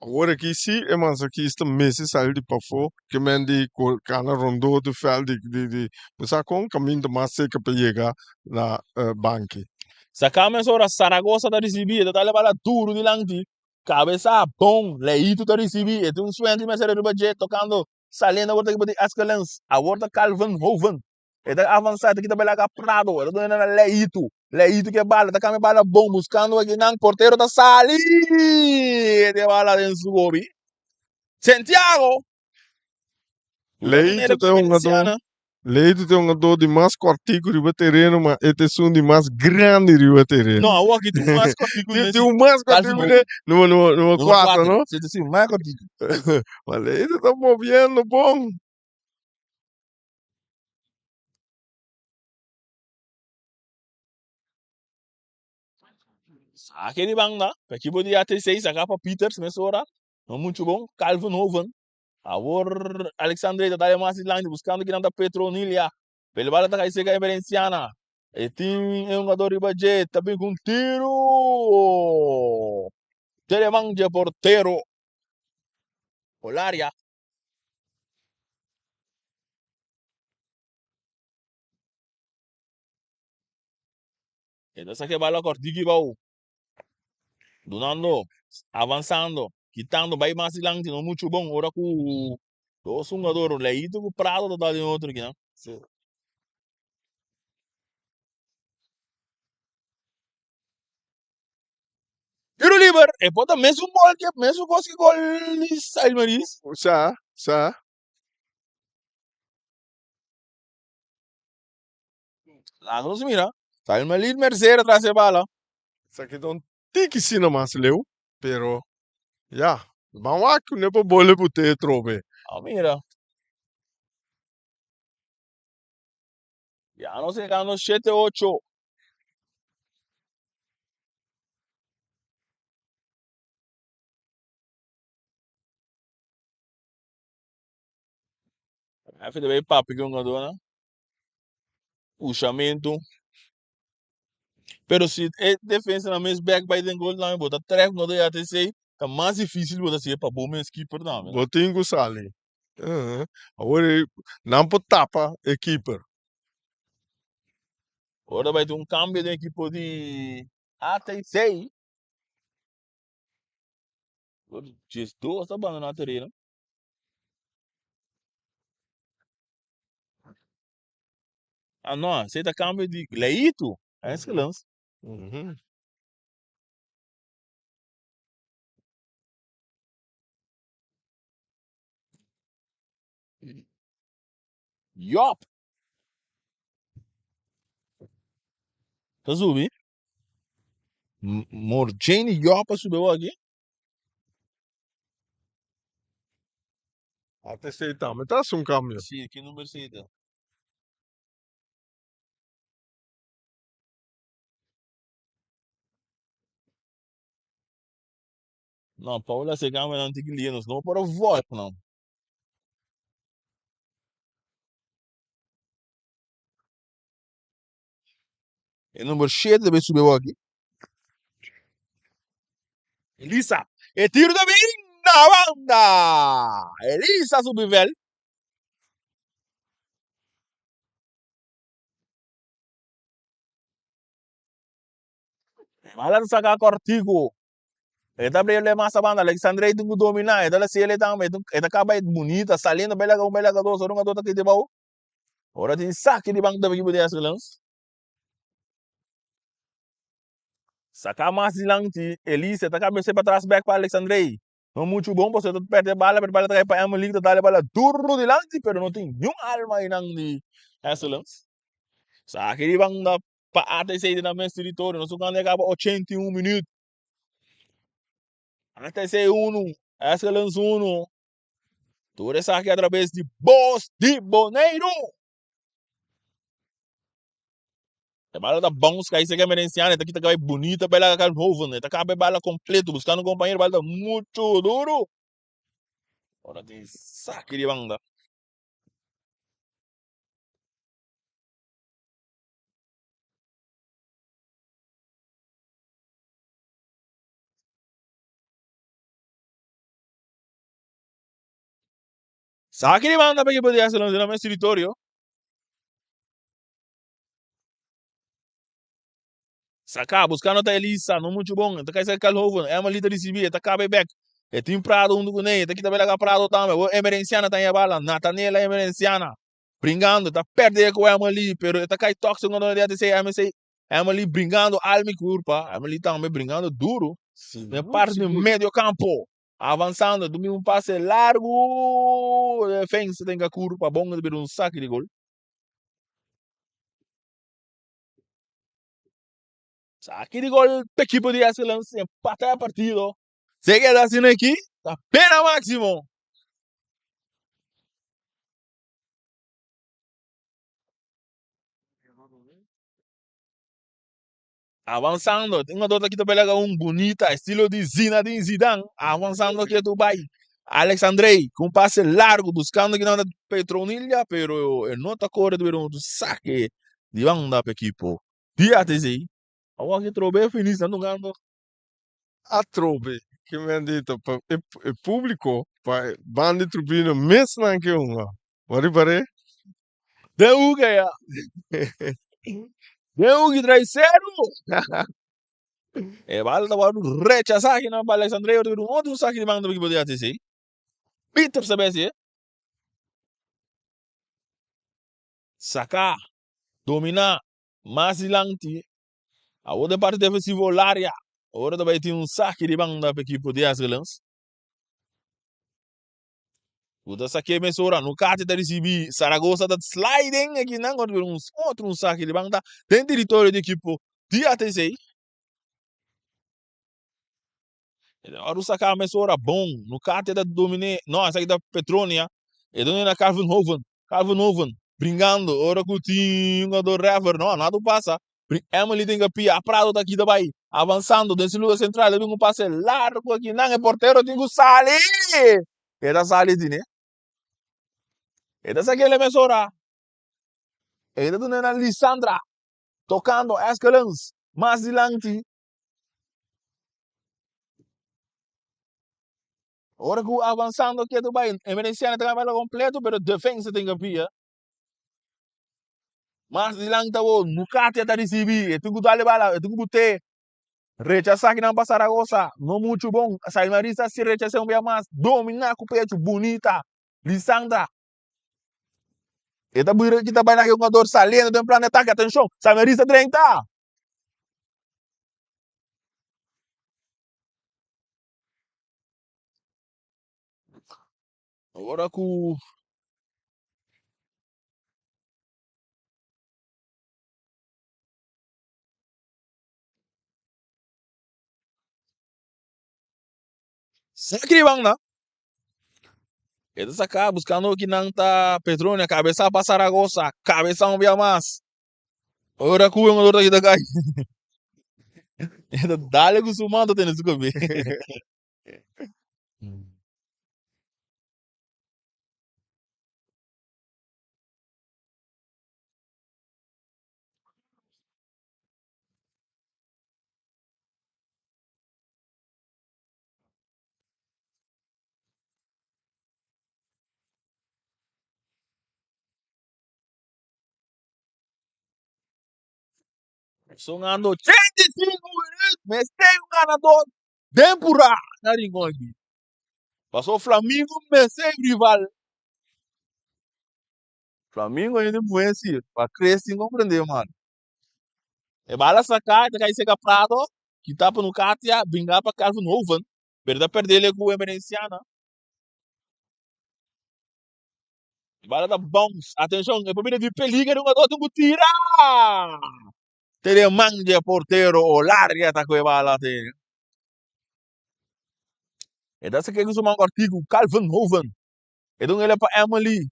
Agora aqui sim, mas aqui está meses sair de para fora, que men de cana rondou de fel de mas com caminho de mais seca para chegar na banque. sacamos ora Saragossa da receber, da tale bala duro de lanti, cabeça bom, leito da receber, e um suente mas era do budget tocando, saliendo agora que Askelens, agora Calvin Hoven, e da avançado que da bela Prado, e da na leito que bala, da came bala bom, buscando aqui nang porteiro da sali, de bala dentro do gobi. Santiago, uma Leito maneira tem um providenciana. Leito tem um dor de mais cortico de terreno, mas este é de mais grande de terreno. Não, agora aqui tem mais cortico Tem um mais Calvin cortico, né? Hoven. No Número 4, 4, não? você disse, mais cortico. Mas Leito está movendo bom. Aquele banda, aqui podia ter seis, a capa Peters, mesora, não muito bom, Calvin Hoven, agora Alexandre da mais lá, buscando que não da Petronilia, pelo bala da Caixeira Emerenciana, e tem um jogador de budget, também com tiro, Telemanje porteiro, Olaria, e dessa que bala cortigi bau, donando, avançando, quitando, vai mais lá, não muito bom, ora com dois jogadores, leído com o Prado, da de outro aqui, né? Tiro livre, e pode mesmo gol que mesmo conseguir gol de Sai Maris. Já. Lá não se mira. Sai Maris, Mercedes atrás da bala. Isso aqui não tem que ser mais leu, pero, já. Vamos aqui, não é para bola para ter trobe. Ah, mira. Ya no se ganó 7-8. Aí foi bem papo que um jogador, né? Puxamento. Pero se é defesa na mesma back by den gol lá, bota três no de até sei, é mais difícil botar ser para bom menos keeper não, né? Botinho sali. Agora, não pode tapa, é keeper. Agora vai ter um cambio de equipe de até sei. Gestor está abandonando a terreno. Ah, não, você tá câmbio de Leito. É esse que lança. Uhum. Yop. Tá subindo? Morgeni Yop subiu aqui. Até aceitar, mas tá um câmbio. Sim, que número você tá? Não, Paula, você câmbio não tem que ler, não para voto, não. E número 7 também subiu aqui. Elisa. E tiro também na banda. Elisa subiu, velho. Malah sacar cortigo. Eta brilha massa banda Alexandre itu dominar, eta se ele também, eta acaba bonita, salindo bela com só não dota que de bau. Ora tem saque de banco da equipe de Ascalons. Sacar mais de lanti, Elise, eta acaba se para trás back para Alexandre. Não muito bom, você tá perde bala, perde bala tá para Emily, tá dale bala duro de lanti, pero não tem nenhum alma aí nang de Ascalons. Saque de banco da para até sair da mesma território, nós vamos acaba 81 minutos. Até ser 1, Ascalons 1. Tudo isso aqui através de Boss de Boneiro. A bala da bons que aí você quer merenciar, tá aqui tá bonita, bela com Hoven, tá com a bala completo, buscando um companheiro, bala muito duro. Ora tem saque de banda. Saque de banda para que podia ser no meu território. Sacar, buscando a Elisa, não muito bom, tá com a Hoven, é uma lida de civil, tá com a back. É tem prado um do né, tá aqui tá bela prado também, o emerenciana tá aí a bala, Nathaniel é emerenciana. Brincando, tá perdendo com a Emily, pero tá cai tóxico quando ele disse Emily brincando alma e culpa, Emily também brincando duro. Na parte do meio campo, avançando, do um passe largo, defesa tem que curva, bom de um saque de gol. Saque de gol, equipe de excelência, empata a partido. Se queda assim aqui, tá pena máximo. Avançando, tem uma outra aqui também bonita, estilo de Zinedine Zidane, avançando aqui do Dubai. Alexandrei, com passe largo, buscando aqui na Petronilha, pero não está correndo do saque de banda para a equipe. Diatesi, agora que trobei feliz, não ganhando. A trove, que me han dito, e público, bandi trupino mesmo anche uma. Pare pare? Deu que é. Deu que traiceiro. É, vale, agora rechazar aqui na Alexandrei, eu tive um outro saque de banda para a equipe Diatesi. Peter Sebesi, sacar, dominar, mais lanti. A outra parte defensiva, Lária. Agora também tem um saque de banda para a equipe de Asgalans. O saque mesura, no cate da recebi, Saragossa está sliding aqui, não agora outro saque de banda dentro do território da equipe de ATC. Agora o saque mesura bom, no cate da domine, não, essa aqui da Petronia, e dona Calvin Hoven, brincando, ora que tinha do Rever, não, nada passa. Emily tem que pia, a Prado daqui da Bahia, avançando desse lugar central, ele tem um passe largo aqui, não, é porteiro, tem que sair. Era sair de né? Era essa que ele mesura. Era dona Lissandra, tocando Escalans, mais adiante. Ora que avançando aqui do Bahia, emergenciando tem que completo, pero defesa tem que pia. Mas adiante, no cate está recebi, tem que dar bala, tem que botar. Rechazar que não passa Saragossa, não muito bom. Sai Marisa se rechazar um bem mais, dominar com o peito bonita. Lissandra. Eta buira kita banyak jogador saliendo do plan de ataque, atenção, Samarista 30. Agora com Sakri bang na. Eta sacar buscando que não tá Petrônia, cabeça para Saragossa, cabeça um via mais. Agora com o jogador daqui da cai. Eta dale com o mando tendo isso comigo. Sonando 85 minutos, mas tem um ganador tempura na Ringon aqui. Passou o Flamengo, mas sem rival. Flamengo ainda conhece, para crescer, compreender, mano. E bala sacar, tá aí chega Prado, que tapa no Katia, bingar para Calvin Hoven. Perder ele com o Emerenciana. Bala da bons. Atenção, é primeiro de peliga, não adota um tira. Teria manja porteiro, o larga, tá com a bala. E dessa que é o mango artigo, Calvin Hoven. E então ele é para Emily,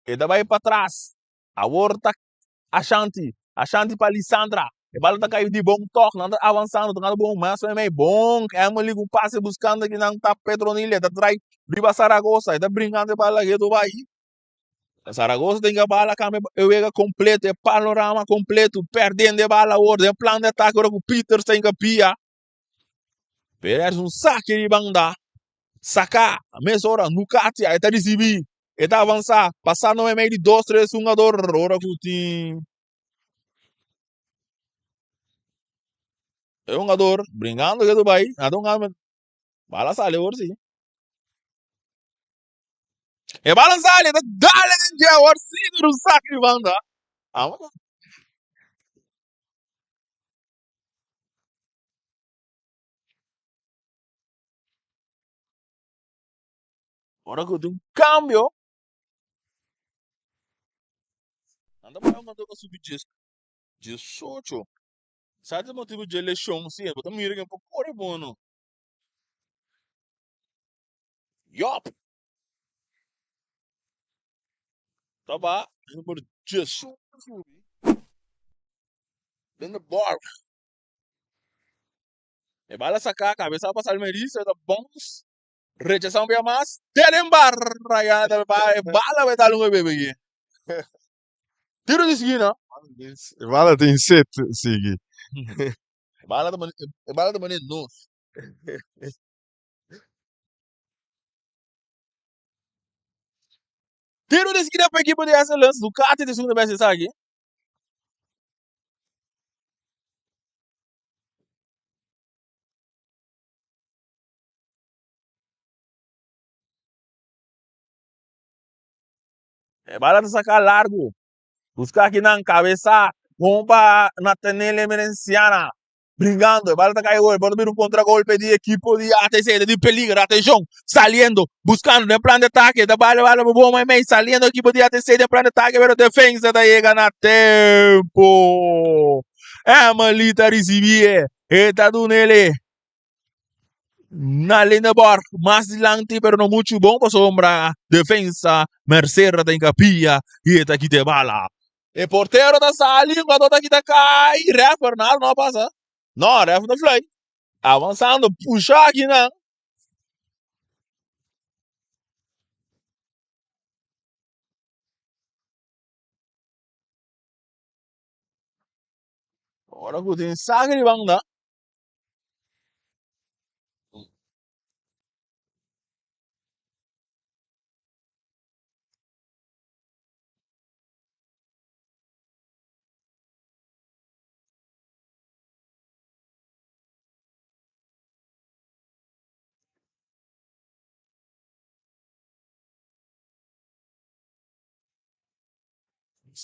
e daí vai para trás. A Horta, Ashanti para Lissandra. E bala tá caindo de bom toque, não tá avançando, tá bom, mas é meio bom. Emily com passe buscando que não tá Petronilha, tá atrás, riba Saragossa, e tá brincando de bala aqui do Bahia. Saragossa tem que bala, eu ia completo, é panorama completo, perdendo de bala, ordem, plano de ataque, agora o Peters tem que pia. Perez um saque de banda. Sacar, mesma hora, no Kati, aí tá receber, aí tá avançar, passar no meio de 2, 3, 1, hora que o time. É um jogador, brincando que do Bahia, nada um gato, bala sale, agora sim. É bala sale, tá dale de dia, agora sim, no saque de banda. Ah, agora que eu tenho um cambio, anda para um jogador que subir 18. Sabe o motivo de eleição, sim, eu tô mirando um pouco, é bom, não? Yup, tá bom, número 18, dentro do bar. É bala sacar, cabeça para passar o Merissa, tá bons. Rejeição bem mais, terembarraiada, bala vai dar um bebê. Tiro de esquina. Vale tem sete, Sigui. Bala da maneira nos. Tiro de esquina para a equipe de excelência do Cate de segunda vez, sabe? É bala de sacar largo. Buscar aqui na cabeça, bomba na tenele emerenciana. Brigando, bala tá caindo, pode vir um contra-golpe de equipe de ATC, de peligro, atenção, saliendo, buscando de plano de ataque, da bala, bom, mas saliendo equipe de ATC de plano de ataque, pero defesa da chega na tempo. É malita recibir, eta do nele. Na linha bar, mais dilante, pero não muito bom para sombra. Defensa, Mercedes tem capia, e eta aqui de bala. E porteiro da sala, o jogador daqui da cai, ref, Bernardo, não passa. Não, ref não fly. Avançando, puxar aqui, não. Agora que tem saque de banda.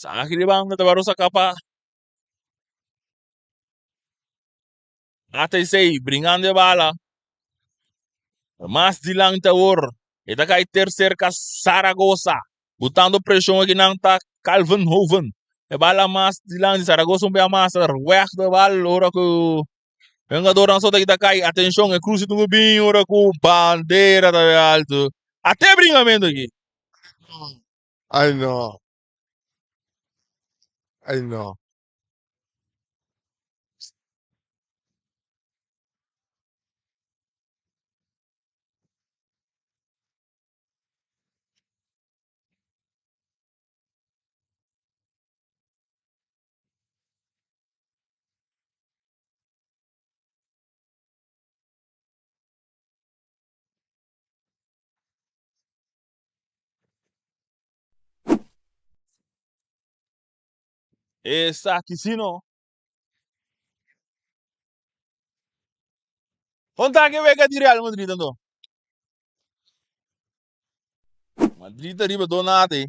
Saque de banda, baru sa capa. Até sei, brincando de bala. Mas de lang tawor. Ita kay terceiro ka Saragossa. Botando pressão aqui não tá Calvin Hoven. E bala mas de lang de Saragossa um bem master. Weg de bala, ora que o jogador não só daqui tá cai. Atenção, é cruz do Rubinho, ora que bandeira da alto. Até brincamento aqui. I know. I know. Essa aqui sim não. Onde é que vai de Real Madrid então? Madrid arriba do nada aí.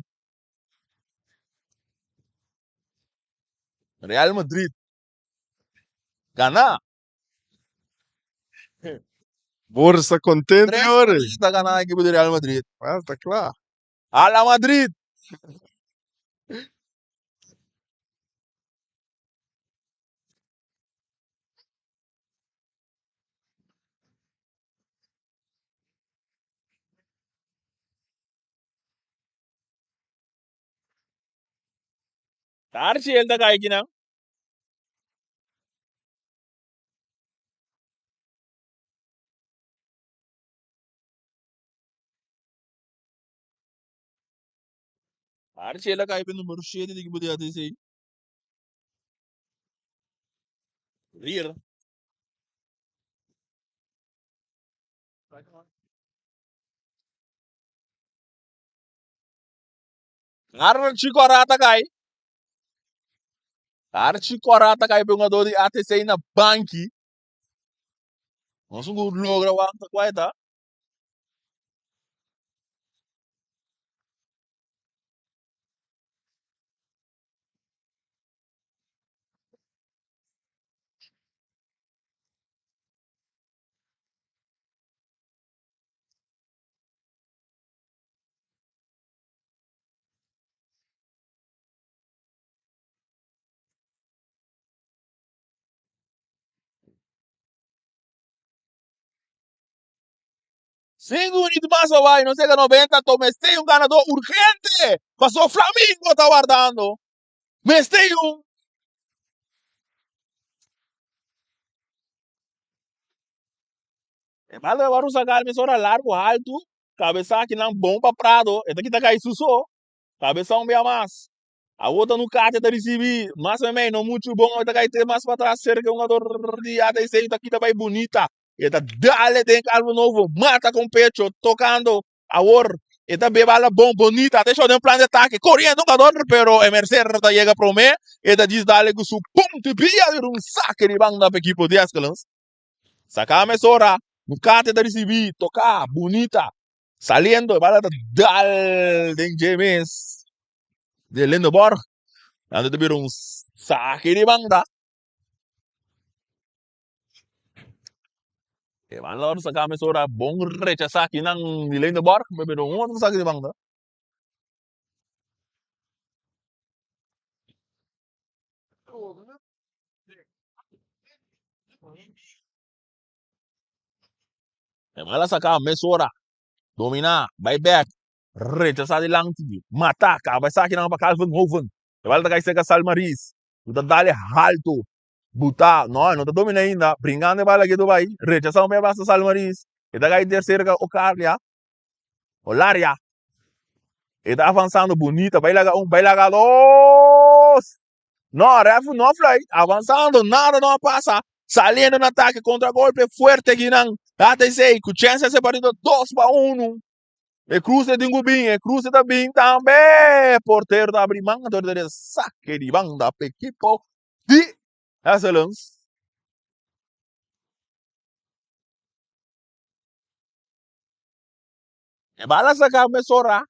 Real Madrid. Gana. Borsa contente, 3 ore. está ganhando a equipe do Real Madrid. Ah, tá claro. A la Madrid. Tarde ele tá caindo não. Tarde ele tá caindo no número cheio de equipe de ATC. Rir. Archie Corata cai. Archie Corata cai jogador de ATC na banque. Nós vamos lograr o anta quaita. Cinco minutos mais vai, não sei que 90, tomestei um ganador urgente. Passou o Flamengo, tá guardando. Mestei um. Mas agora o Zagal me sora largo, alto. Cabeça aqui não bom pra Prado. Esse aqui tá caindo só. Cabeça um bem a mais. A outra no cate da receber. Mas também não muito bom. Tá caindo mais pra trás. Cerca um jogador de ADC. Tá aqui tá bem bonita. E tá dale tem calvo novo. Mata com pecho. Tocando. A or. E tá bem bala bom, bonita. Deixa eu dar um plano de ataque. Correndo um jogador. Pero Emercer tá chega pro mim. E tá diz dale com su ponte pia. Um saque de banda pra equipe de Ascalons. Sacar a sora. Buscate de recibir, tocar, bonita, saliendo, para dal de James de Lindeborg, donde tuvieron un saque de banda. Que van a sacar a sora, bom rechazar aquí ng de Lindeborg, pero un otro saque de banda. Que van a sacar a sora, dominar, vai back, rechazar de lang, matar, vai saque ng Calvin Hoven. Que van a sacar a Salmaris, dale alto. Buta, no, não tá dominando ainda. Brincando de bala aqui do Bahia. Rechaçar o meu basta Salmaris. E tá aí terceiro o Carlia. O Laria. E tá avançando bonita. Vai largar dois. Não, ref não fly. Avançando, nada não passa. Saliendo no ataque, contra-golpe forte aqui não. Até sei, com chance de partido 2-1. E cruze de Ngubim, e cruze da Bim também. Porteiro da Brimanga, de saque de banda para equipe de Excelência. E bala sacar mesora.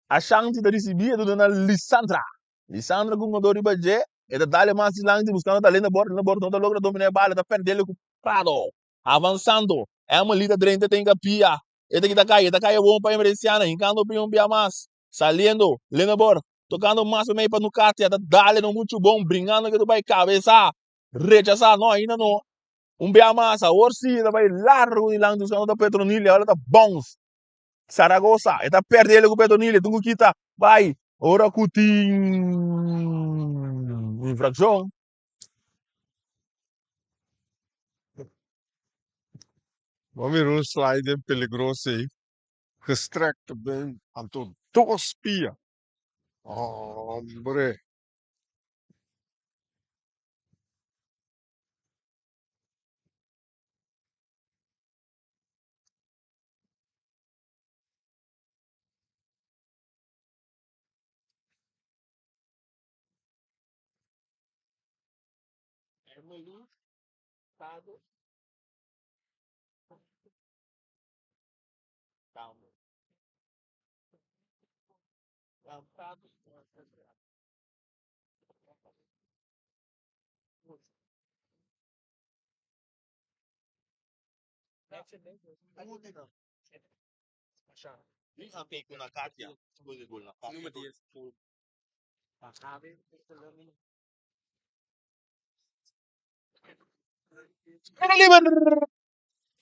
A chance de receber do dona Lissandra. Lisandro com o Dori Badje, ele dá mais longe buscando a linha borda, não logra dominar a bola, está perdendo o parado, avançando, é uma lida direita tem que pia, ele que tá caindo bom para a Emericiana, enquanto o pia mais, saliendo, linha borda, tocando mais meio para no Katia, dá-lhe no muito bom, brincando que tu vai cabeça, rechazar, não, ainda não, pia mais, a Orsi, vai largo de longe buscando a Petronilha, olha, tá bons, Saragossa, está perdendo com o Petronilha, tu kita, vai, ora cutin infração. Vamos ver um slide peligroso aí. Gestrekt bem, Anton dos pia. Hombre.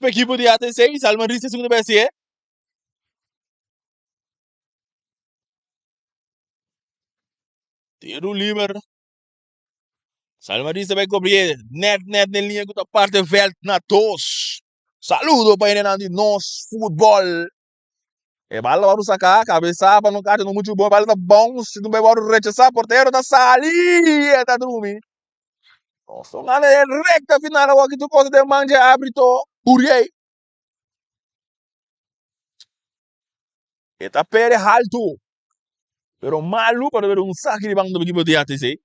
O equipo de AT6, Almanrista segunda BSE. Tiro livre. Salmarista vai cobrir. Net na linha com a parte veld na tos. Saludo para ele de nós, futebol. E bala para sacar, cabeça para no caixa, no muito bom, bala tá bom, se não vai para rechazar, porteiro da salia, tá dormindo. Nossa, ngana é recta final, agora que tu coisa de manja, abre to, puriei. E tá pere halto. Pero malu para ver um saque de banco do equipe de ATC.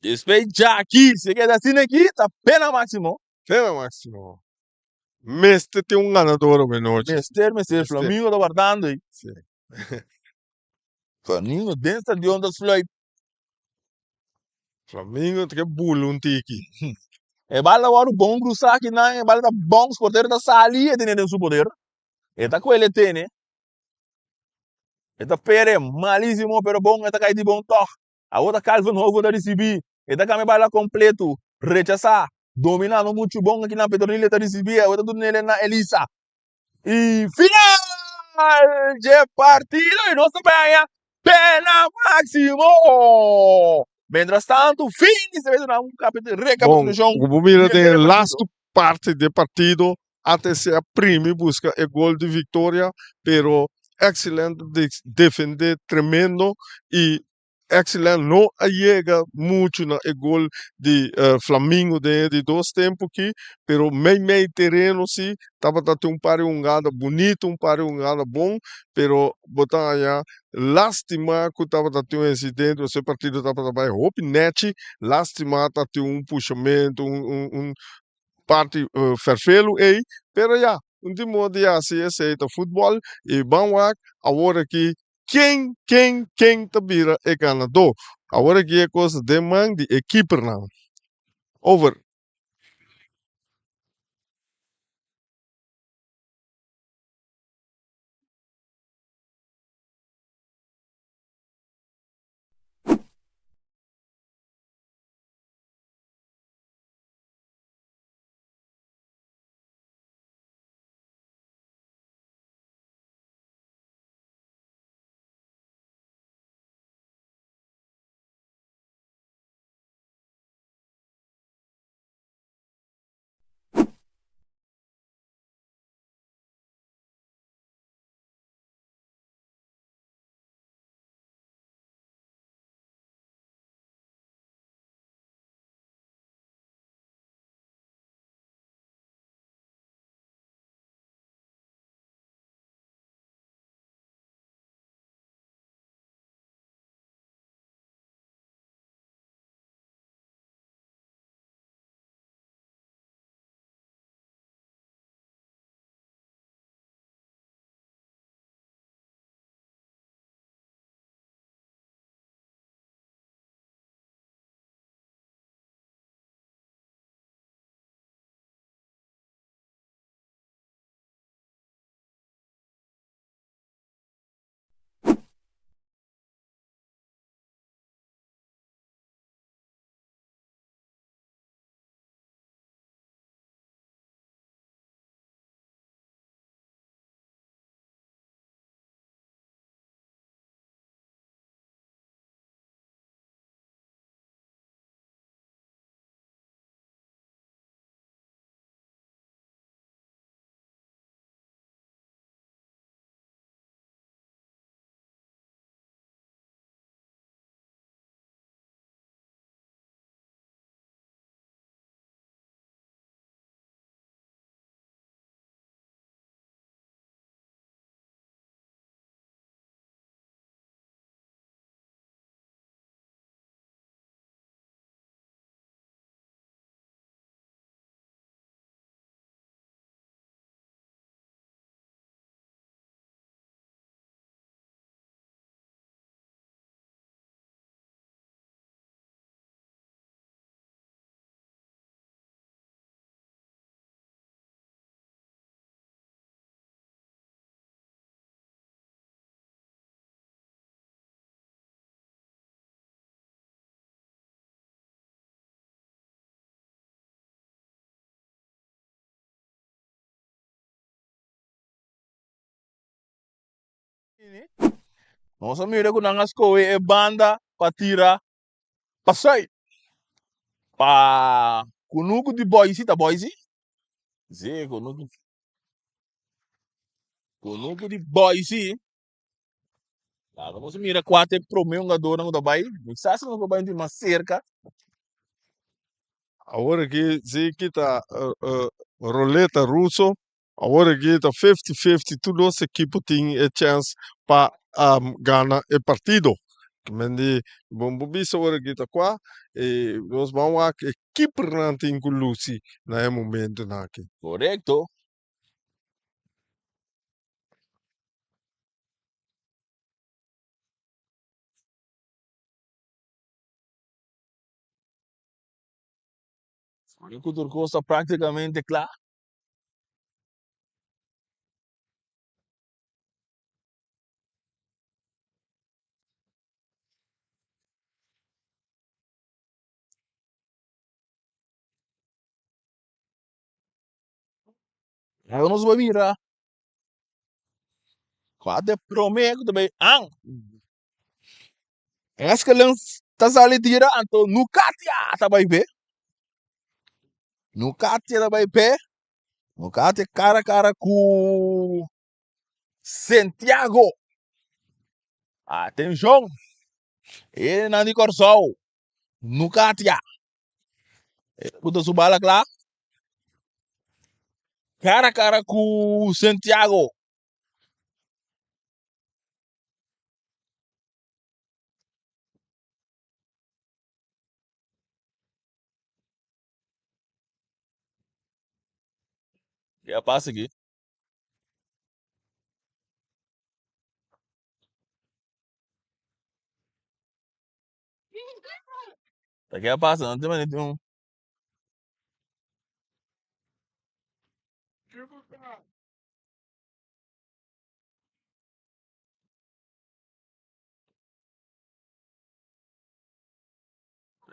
Depois já aqui, se quer assim aqui, tá pena máximo. Pena máximo. Mestre tem um ganador, Benoit. Mester, Flamengo tá guardando aí. Flamengo dentro de ondas Floyd. Flamengo tem que bulo um tiki. E bala agora o bom pro saque, não, e bala tá bom, os porteiros da salia tem dentro do poder. E tá com ele tem, né? E tá pere malíssimo, pero bom, e tá caindo de bom toque. A outra Calvin Hovo da receber. E tá com a bala completo, rechazar. Dominando muito bom aqui na Petronilha tá receber, a outra tudo nele na Elisa. E final de partido e nossa banha, pena máximo. Mientras tanto, fim de semana, Bom, recapitulação. o Bumira tem last parte do partido até se a prime busca o gol de vitória, pero excelente de defender tremendo e excelente não chega muito na gol de Flamengo de dois tempos aqui, pero meio terreno sim, tava um pare ungada bonito, um pare ungada bom, pero botar aí lástima que tava um incidente, esse partido tava vai hope net, lástima um puxamento, parte vervelo aí, pero já, de modo já se aceita futebol e vamos agora que quem tá vira é ganador. Agora que é coisa de man de equipe não. Over. Nossa mira kung nangas ko e banda patira pasay pa kunugo di Boise ta Boise. Zi kunugo di Boise. Laga mo mira kwate promeo nga doon ng dabay. Migsasa ng babay hindi mas cerca. Agora que zi kita roleta russo, agora que tá 50-50, tudo os equipo tem a chance para ganhar o partido. Quindi bombo bisa agora que tá qua e nós vamos a equipe não tem que luci na momento na aqui. Correcto. O Cultura Costa praticamente claro. Aí nós vamos mirar. Kwate promeo também. Est-ce que l'on tasali tira anto nukatia tabay be? Nukatia tabay be? Nukate cara com Santiago. Atenção. Ele não de Corsol. Nukatia. Puta subala lá. Cara com Santiago. Que passa aqui? Que passa? Não tem mais nenhum.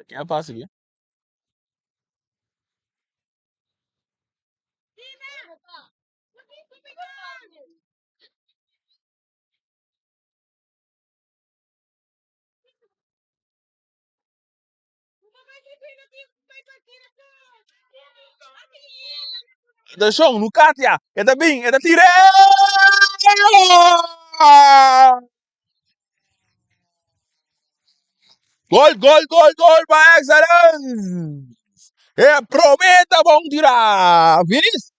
Que passa aqui? Atenção, Nukatia. É da bem, é da tire. Gol, by excellence. Prometa bom tirar. Vinis.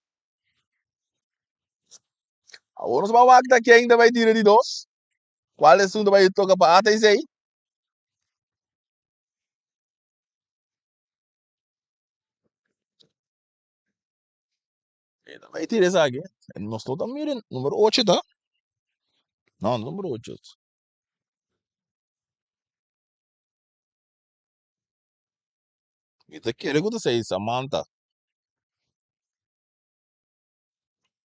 Agora os babacta aqui ainda vai tirar de dois. Qual é o segundo vai tocar para até aí? Vai tirar essa aqui. Nós estamos mirando. Número 8, tá? Não, número 8. Ito quiere que sei Samantha.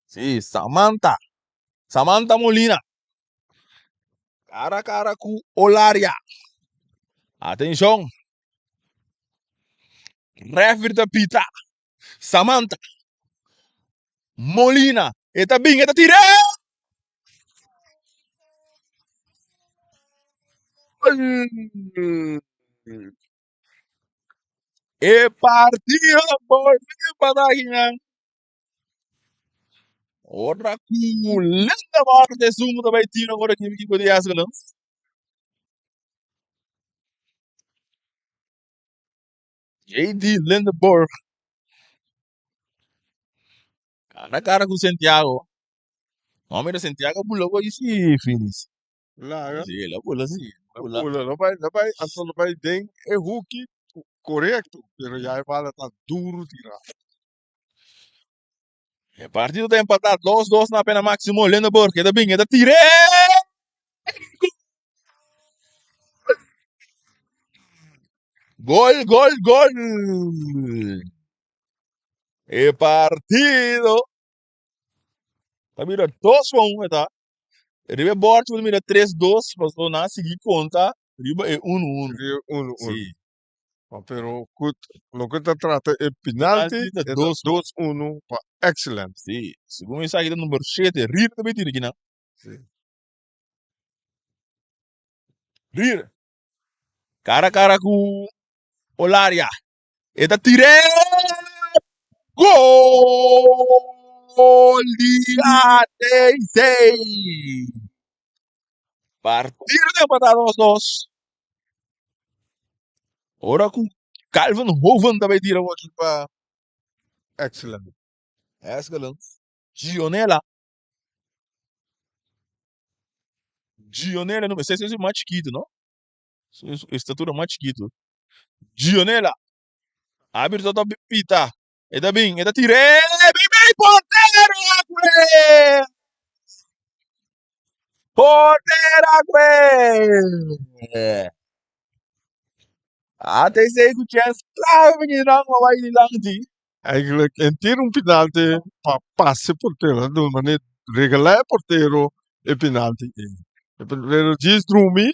Sim, Samantha. Samantha Molina. Cara com Olaria. Atenção. Refer da pita. Samantha Molina. Eta bing, eta tira. E partido por padahingan. Ora kulenda parte sumo da vai tira agora que me pode as não. JD Lindeborg. Cara com Santiago. Nome de Santiago pula ko isi finis. Lá, Sim, la pula sim. Pula. não vai, então não vai tem é Hulk correto, pero já vai tá duro tirar. O partido está empatado 2-2 na pena máximo. Lindeborg, é da bem, é da tire. Gol. E partido. Tá mira 2-1, tá? Ribe Bort, mira 3-2, passou na seguir conta. Ribe é 1-1. Sim. Sim. Pero no que te trata é Penalti penalti, da é 2-1. 2-1 para excellent. Sim. Segundo isso aqui, número 7, Ribe também tira aqui, não? Sim. Rir. Cara a cara com Olaria. Eta tiré. Gol de ATC. Partido de empatados os dois. Ora com Calvin Hoven também tira o aqui para Excellent. Excellence. Gionela. Gionela, não sei se é mais chiquito, não? Estatura mais chiquito. Gionela. Abre todo pita. Eta bem, eta tiré. Bem, porteiro, Agüe! Porteiro, Agüe! ATC com chance. Claro, menino, não vai de lanche. Eigenlijk en tiro un penalty passe porteiro, de maneira regular porteiro e penalty. E porteiro diz Drumi,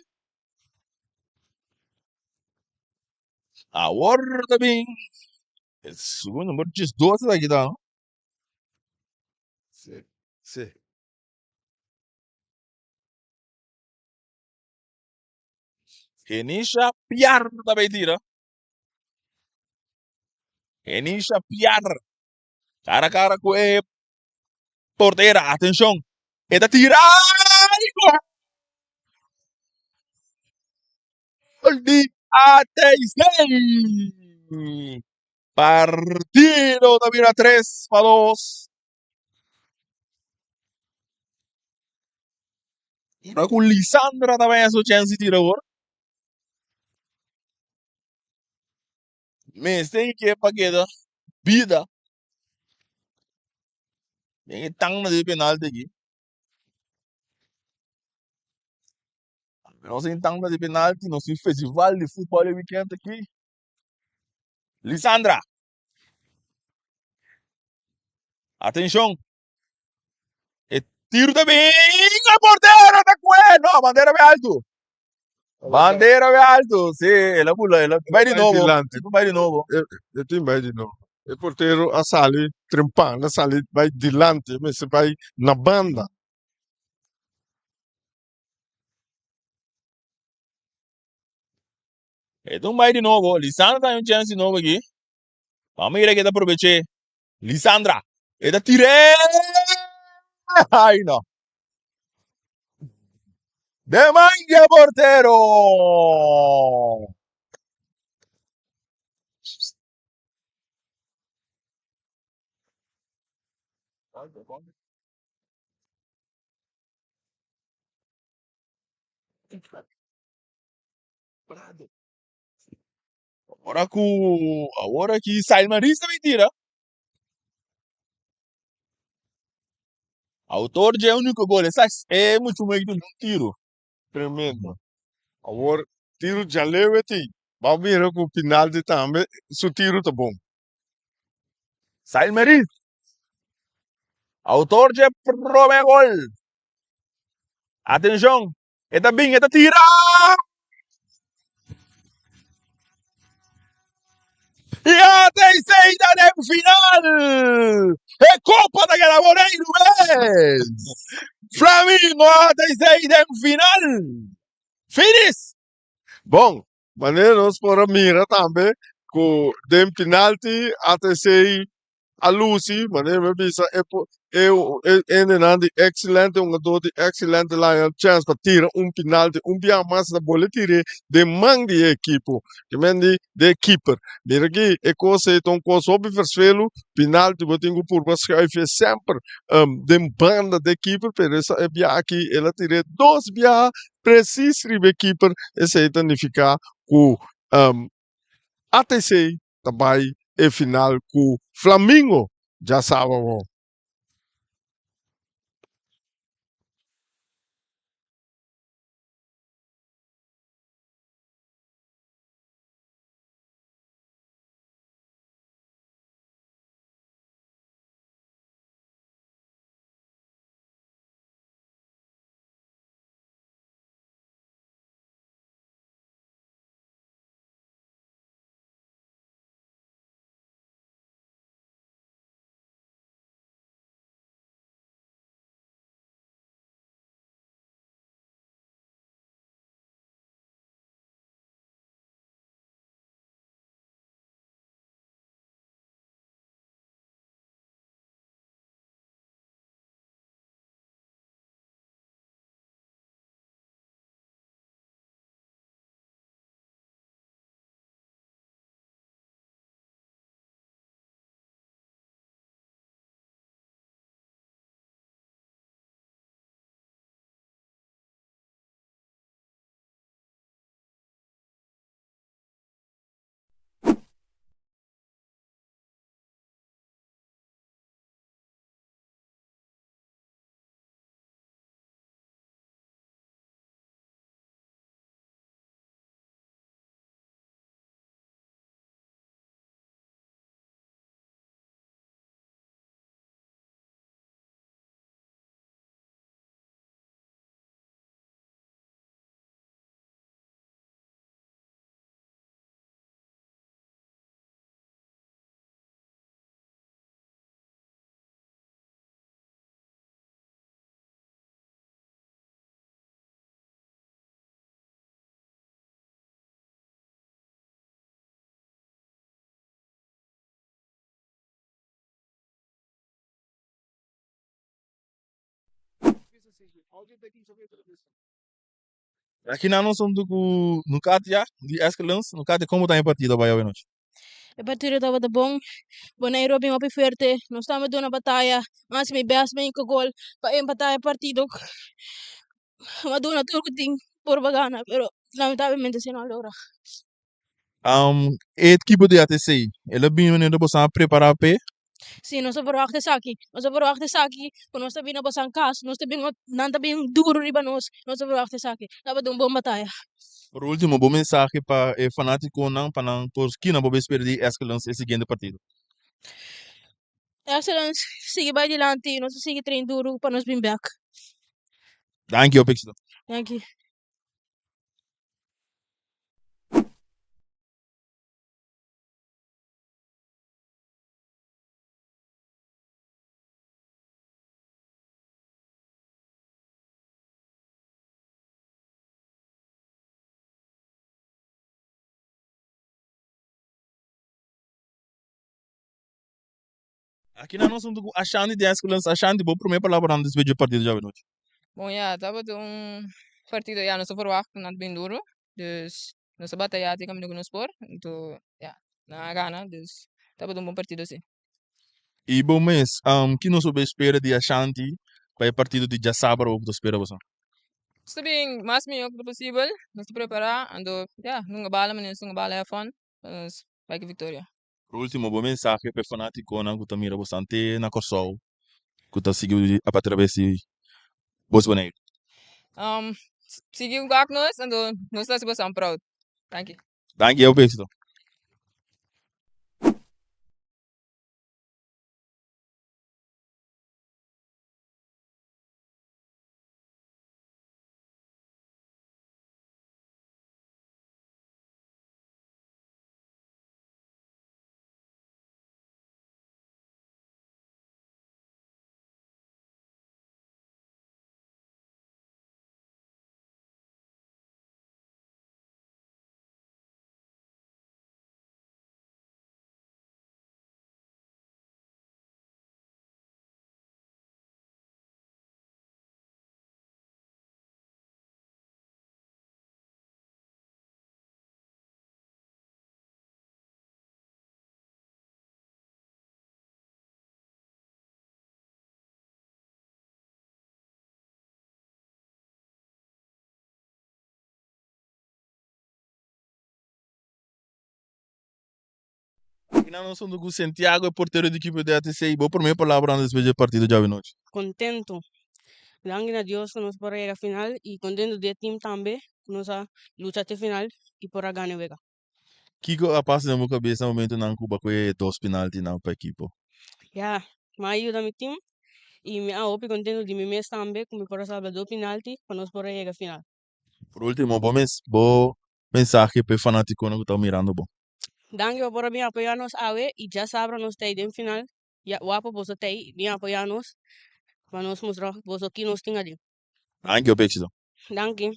Agora também. Segundo número 12 daqui, tá? sì, sì. Renisha Piar também tira. Renisha Piar. Cara a cara com o porteira. Atenção. Eta tira. Gol de ATC. Partido também a 3-2. Agora com Lisandra também a sua chance de tirar agora. Mas tem que pagar vida. Tem que tanga de penalti aqui. Nós tem tanga de penalti. Nós tem festival de futebol de weekend aqui. Lisandra. Atenção. E tiro também. A porteira está com ele. Não, bandeira bem alto. Bandeira bem alto. Sim, ela pula. Ela vai de novo. Dilante. Vai de novo. E ti immagino, il portiero a sali trempando, sali vai dilante, ma se vai na banda, Então vai de novo. Lisandra tem um chance de novo aqui. Vamos ir aqui para aproveitar. Lisandra. Eta tiré. Ai, não. Demangue portero. Agora que sai Marista mentira. Autor de único gol. Essa é muito meio de um tiro. tremendo. Agora, tiro já leve ti, vai ver com o penalti também, su tiro tá bom. Sai Marista. Autor de primeiro gol. Atenção. Eta bem, eta tira. E até saída de final. É Copa da Galaboneiro, mês. Flamengo até saída de final. Finis. Bom, maneira nós para mira também, com dem penalti até sei a Lucy, maneira me bisa é nandi excelente, um jogador de excelente lá, chance para tirar penalti, bia mais da bola tire de mang de equipo, que mendi de keeper. Mira aqui, é coisa então coisa sobre versvelo, penalti botinho por basquete sempre de banda de keeper, pero essa é bia aqui, ela tire dois bia preciso ribe keeper, esse aí significa que ATC também é final com Flamengo, já sabe, Aqui na nossa no Katia, de Escalance, no Katia, como está em partida, vai hoje noite? A partida estava de bom. Bom, Nairobi uma forte. Nós estamos dando uma batalha. Mas me bem bem com gol para empatar o partido. Uma dona tudo que tem por bagana, pero lamentavelmente se não logra. E equipe de ATC, ele bem menino para preparar para Sim, nós verwachten aqui. Nós verwachten aqui. Quando nós estamos na casa, nós estamos não estamos duro riba nós. Nós verwachten aqui. Estava dando uma bom batalha. por último, bom mensagem para o fanático não para não por que não vou esperar de Escalance esse seguinte partido. Excellence, sigue vai adiante. Nós sigue treino duro para nós vir back. Thank you, Pixel. Thank you. Aqui na nossa achando de Escalance, achando bom primeiro palavra antes de partido já noite. Bom, ja, dat wordt partido ja, não se verwachten dat bem duro. Dus não se batalha tem caminho no sport. Então, ja, na gana, dus dat wordt bom partido sim. E bom mês, que não soube espera de Ashanti para o partido de já sábado ou do espera você. Está bem, mais melhor que possível. Nós se preparar, ando, ja, nunca bala, mas nunca bala é fun. Mas vai que vitória. Por último, bom mensagem para o fanático não que mira bastante na Corsol, que está seguindo a através de Bosboneiro. Seguiu gak nós, ando, nós estamos bastante proud. Thank you. Thank you, Pixel. Aqui na nossa do Santiago é porteiro de equipe de ATC e bom primeira palavra antes de partido já noite. Contento. Graças a Deus que nós por a final e contento do time também, que nós a luta até final e por a ganhar vega. Kiko a passa na minha cabeça no momento na Cuba com dois penalti na para equipe. Ja, mas ajuda meu time e me a opi contento de mim mesmo também, como por salvar do penalti para nós por a final. Por último, bom mensagem para o fanático não que está mirando bom. Danke por me apoiarnos awe e já sabra nos tem em final. Ya wapo você tem me apoiarnos para nós mostrar você que nós tem ali. Thank you, Pixel. Danke.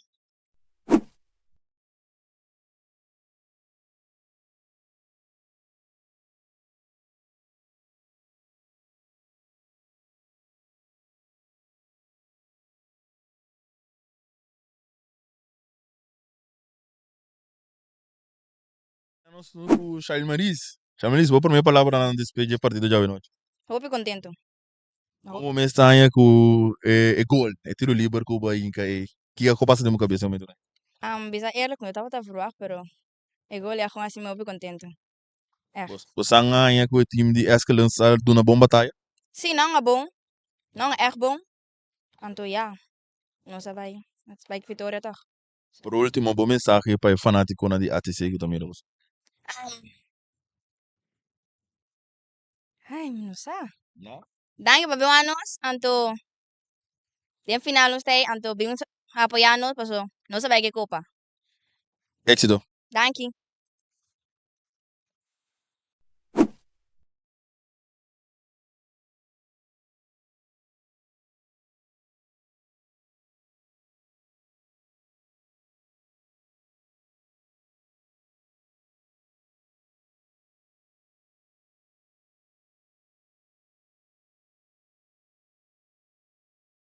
Nosso Charles Maris, vou primeira palavra antes de partido já noite. Hoop contento. Como me está aí com gol, é tiro livre com o Bahia que a copa se deu cabeça momento. Bisa eerlijk, eu tava verwacht, pero igual ja gewoon assim, me hoop contento. Echt. Você aí com o time de Escalance do na bomba batalha. Sim, não é bom. Não é echt bom. Então, ja, não se vai. Vai que vitória toch. Por último, bom mensagem para o fanático de ATC que também nos. Ai, não sei. Não? Danke por vernos. Então, den final nos tem, então, vimos apoiarnos, paso, não se vai que copa. Éxito. Danke.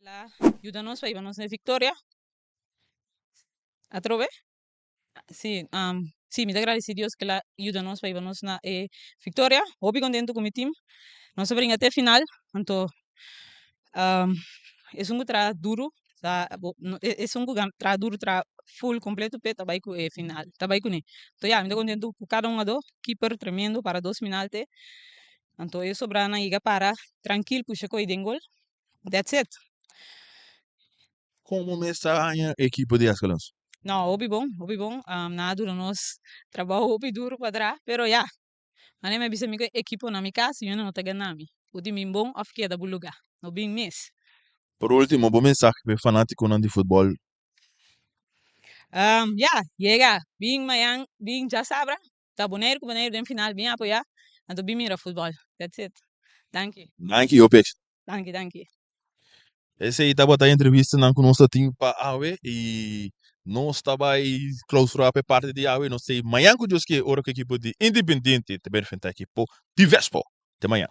Lá, ajuda-nos para irmos na vitória. A trove? Sim, sim, me agradeço a Deus que lá ajuda-nos para irmos na vitória. Obi contento com o time. Nós brinca até final. Então, é um tra duro. É um tra duro, tra full completo, pe tabai com final. Tabai com ne. Então, já, me contento com cada do. Keeper tremendo para 2 final te. Então, eu sobrana iga para tranquilo puxa com o gol. That's it. Como está a equipe de Ascalons? Não, obi bom. Nada duro nós trabalho obi duro para dar, pero já. Ane me bisa mi equipo na mi casa, eu não tá ganhando. O time bom, a ficar da lugar. No bem mês. Por último, bom mensagem para fanático de futebol. Já, chega, bem manhã, bem já sabra. Tá boneiro com boneiro no final, bem apoiar. Então bem mira futebol. That's it. Thank you. Thank you, Opex. Thank you. Esse aí estava a entrevista com o nosso time para a AWE e nós estava aí clausurar para parte de AWE. Não sei, amanhã que eu disse que a equipe de Independente também frente a equipe de Vespo. Até amanhã.